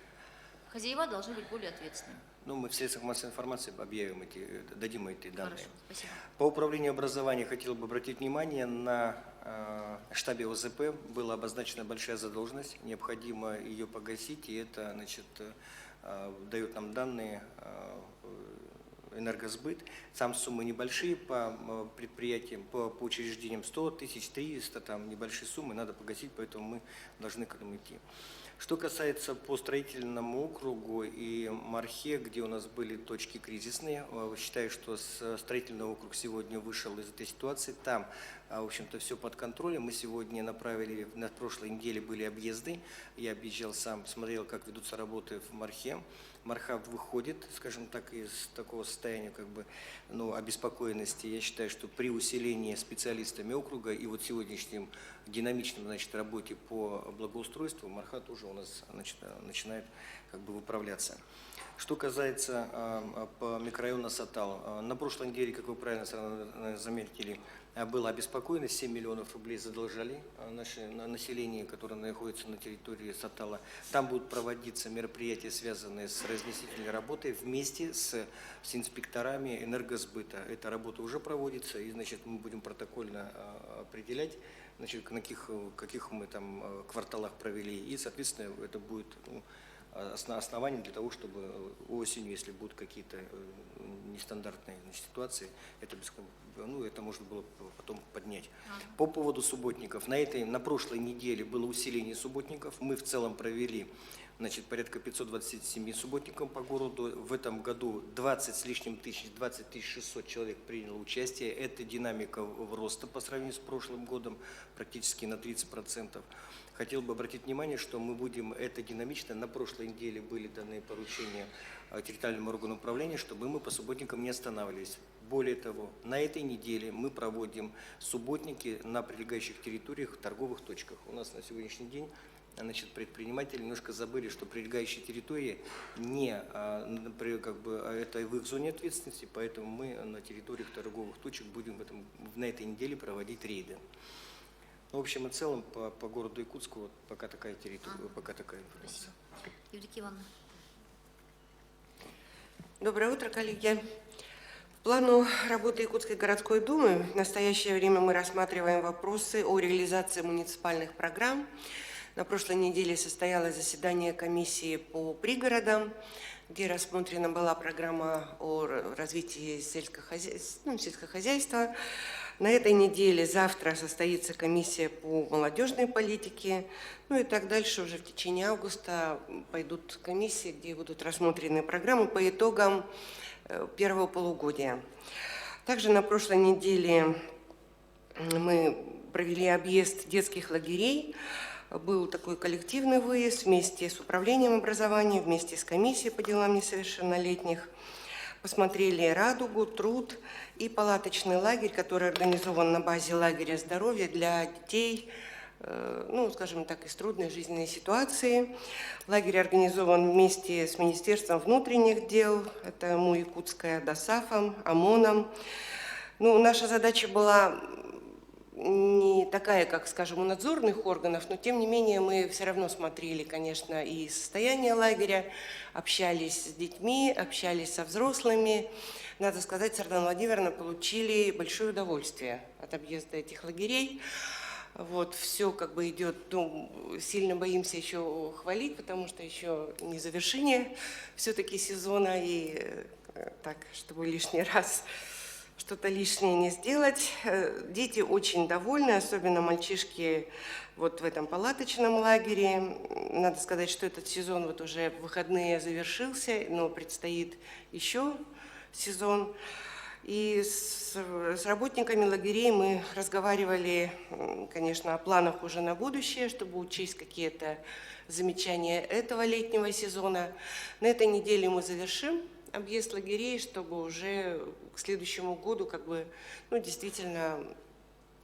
Speaker 4: Хозяева должны быть более ответственными.
Speaker 10: Ну, мы в средствах массовой информации объявим дадим эти данные.
Speaker 4: Хорошо, спасибо.
Speaker 10: По управлению образования хотел бы обратить внимание, на штабе ОЗП была обозначена большая задолженность, необходимо ее погасить, и это, значит, дает нам данные Энергосбыт. Сам суммы небольшие по предприятиям, по учреждениям 100 тысяч, 300, там небольшие суммы надо погасить, поэтому мы должны к этому идти. Что касается по строительному округу и Мархе, где у нас были точки кризисные, считаю, что строительный округ сегодня вышел из этой ситуации. Там, в общем-то, все под контролем. Мы сегодня направили, на прошлой неделе были объезды. Я объезжал сам, смотрел, как ведутся работы в Мархе. Марха выходит, скажем так, из такого состояния как бы, ну, обеспокоенности. Я считаю, что при усилении специалистами округа и вот сегодняшнем динамичном, значит, работе по благоустройству Марха тоже у нас, значит, начинает как бы выправляться. Что касается по микрорайону Сатал, на прошлой неделе, как вы правильно заметили, была обеспокоенность, 7 миллионов рублей задолжали наше население, которое находится на территории Сатала. Там будут проводиться мероприятия, связанные с разъяснительной работой вместе с инспекторами Энергосбыта. Эта работа уже проводится, и, значит, мы будем протокольно определять, значит, на каких мы там кварталах провели, и, соответственно, это будет основанием для того, чтобы осенью, если будут какие-то нестандартные, значит, ситуации, это можно было потом поднять. По поводу субботников. На прошлой неделе было усиление субботников. Мы в целом провели, значит, порядка 527 субботников по городу. В этом году 20 с лишним тысяч, 20 600 человек приняло участие. Это динамика роста по сравнению с прошлым годом, практически на 30%. Хотел бы обратить внимание, что мы будем это динамично. На прошлой неделе были даны поручения территориальному органу управления, чтобы мы по субботникам не останавливались. Более того, на этой неделе мы проводим субботники на прилегающих территориях, торговых точках. У нас на сегодняшний день, значит, предприниматели немножко забыли, что прилегающие территории это в их зоне ответственности, поэтому мы на территориях торговых точек будем на этой неделе проводить рейды. В общем и целом по городу Якутску вот пока такая территория, пока такая информация.
Speaker 4: Евдокия Ивановна.
Speaker 11: Доброе утро, коллеги. В плану работы Якутской городской думы в настоящее время мы рассматриваем вопросы о реализации муниципальных программ. На прошлой неделе состоялось заседание комиссии по пригородам, где рассмотрена была программа о развитии сельского хозяйства. На этой неделе завтра состоится комиссия по молодежной политике. Ну и так дальше уже в течение августа пойдут комиссии, где будут рассмотрены программы по итогам первого полугодия. Также на прошлой неделе мы провели объезд детских лагерей. Был такой коллективный выезд вместе с управлением образования, вместе с комиссией по делам несовершеннолетних. Посмотрели «Радугу», «Труд» и палаточный лагерь, который организован на базе лагеря здоровья для детей, скажем так, из трудной жизненной ситуации. Лагерь организован вместе с Министерством внутренних дел, это МУ Якутская, ДОСАФом, ОМОНом. Наша задача была не такая, как, скажем, у надзорных органов, но тем не менее мы все равно смотрели, конечно, и состояние лагеря, общались с детьми, общались со взрослыми. Надо сказать, Сардана Владимировна, получили большое удовольствие от объезда этих лагерей. Вот, все как бы идет, ну, сильно боимся еще хвалить, потому что еще не завершение все-таки сезона, и так, чтобы лишний раз что-то лишнее не сделать. Дети очень довольны, особенно мальчишки вот в этом палаточном лагере. Надо сказать, что этот сезон вот уже в выходные завершился, но предстоит еще сезон. И с работниками лагерей мы разговаривали, конечно, о планах уже на будущее, чтобы учесть какие-то замечания этого летнего сезона. На этой неделе мы завершим объезд лагерей, чтобы уже к следующему году как бы, ну, действительно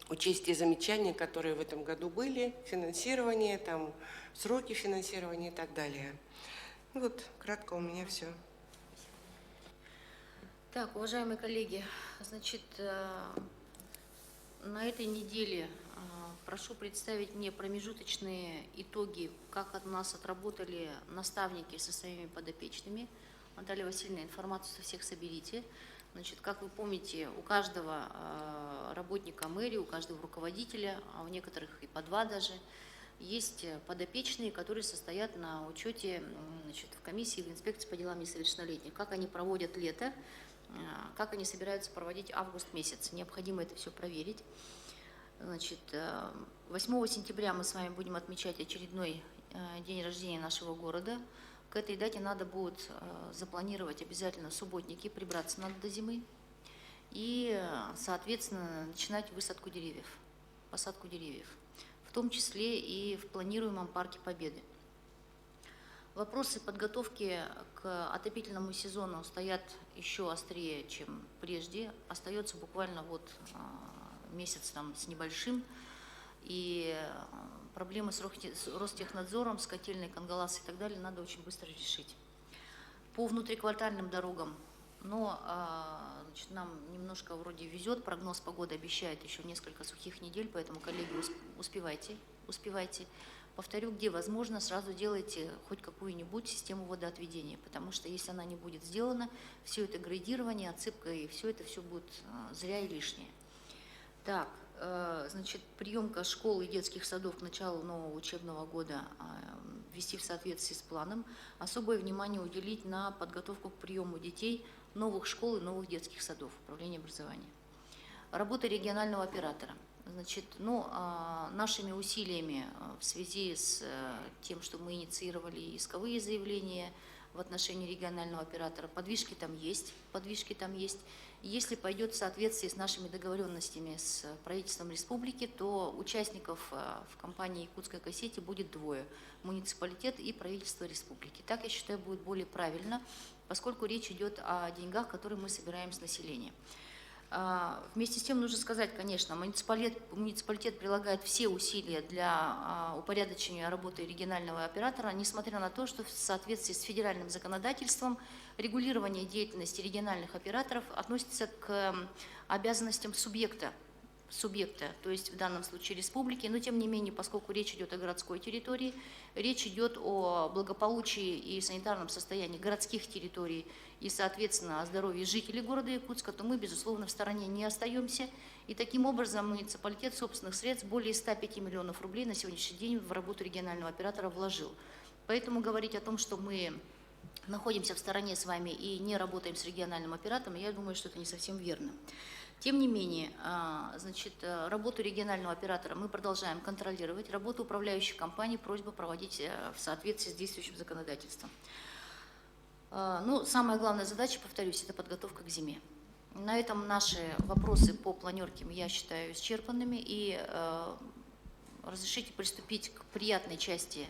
Speaker 11: учесть те замечания, которые в этом году были, финансирование, там, сроки финансирования и так далее. Ну, вот, кратко у меня все.
Speaker 4: Так, уважаемые коллеги, значит, на этой неделе прошу представить мне промежуточные итоги, как от нас отработали наставники со своими подопечными. Наталья Васильевна, информацию со всех соберите. Значит, как вы помните, у каждого работника мэрии, у каждого руководителя, а у некоторых и по два даже, есть подопечные, которые состоят на учете, значит, в комиссии в инспекции по делам несовершеннолетних. Как они проводят лето, как они собираются проводить август месяц. Необходимо это все проверить. Значит, 8 сентября мы с вами будем отмечать очередной день рождения нашего города. К этой дате надо будет запланировать обязательно субботники, прибраться надо до зимы и, соответственно, начинать высадку деревьев, посадку деревьев, в том числе и в планируемом парке Победы. Вопросы подготовки к отопительному сезону стоят еще острее, чем прежде. Остается буквально вот месяц там с небольшим, и проблемы с Ростехнадзором, с котельной, Кангалас и так далее надо очень быстро решить. По внутриквартальным дорогам, но значит, нам немножко вроде везет, прогноз погоды обещает еще несколько сухих недель, поэтому, коллеги, успевайте. Повторю, где возможно, сразу делайте хоть какую-нибудь систему водоотведения, потому что если она не будет сделана, все это грейдирование, отсыпка и все это все будет зря и лишнее. Так, значит, приемка школ и детских садов к началу нового учебного года ввести в соответствии с планом. Особое внимание уделить на подготовку к приему детей новых школ и новых детских садов, управления образования. Работа регионального оператора. Значит, нашими усилиями в связи с тем, что мы инициировали исковые заявления в отношении регионального оператора, подвижки там есть. Если пойдет в соответствии с нашими договоренностями с правительством республики, то участников в компании «Якутская кассета» будет двое – муниципалитет и правительство республики. Так, я считаю, будет более правильно, поскольку речь идет о деньгах, которые мы собираем с населения. Вместе с тем нужно сказать, конечно, муниципалитет прилагает все усилия для упорядочения работы регионального оператора, несмотря на то, что в соответствии с федеральным законодательством регулирование деятельности региональных операторов относится к обязанностям субъекта, то есть в данном случае республики, но тем не менее, поскольку речь идет о городской территории, речь идет о благополучии и санитарном состоянии городских территорий и, соответственно, о здоровье жителей города Якутска, то мы, безусловно, в стороне не остаемся. И таким образом муниципалитет собственных средств более 105 миллионов рублей на сегодняшний день в работу регионального оператора вложил. Поэтому говорить о том, что мы находимся в стороне с вами и не работаем с региональным оператором, я думаю, что это не совсем верно. Тем не менее, значит, работу регионального оператора мы продолжаем контролировать. Работу управляющей компании просьба проводить в соответствии с действующим законодательством. Ну, самая главная задача, повторюсь, это подготовка к зиме. На этом наши вопросы по планерке я считаю исчерпанными. И разрешите приступить к приятной части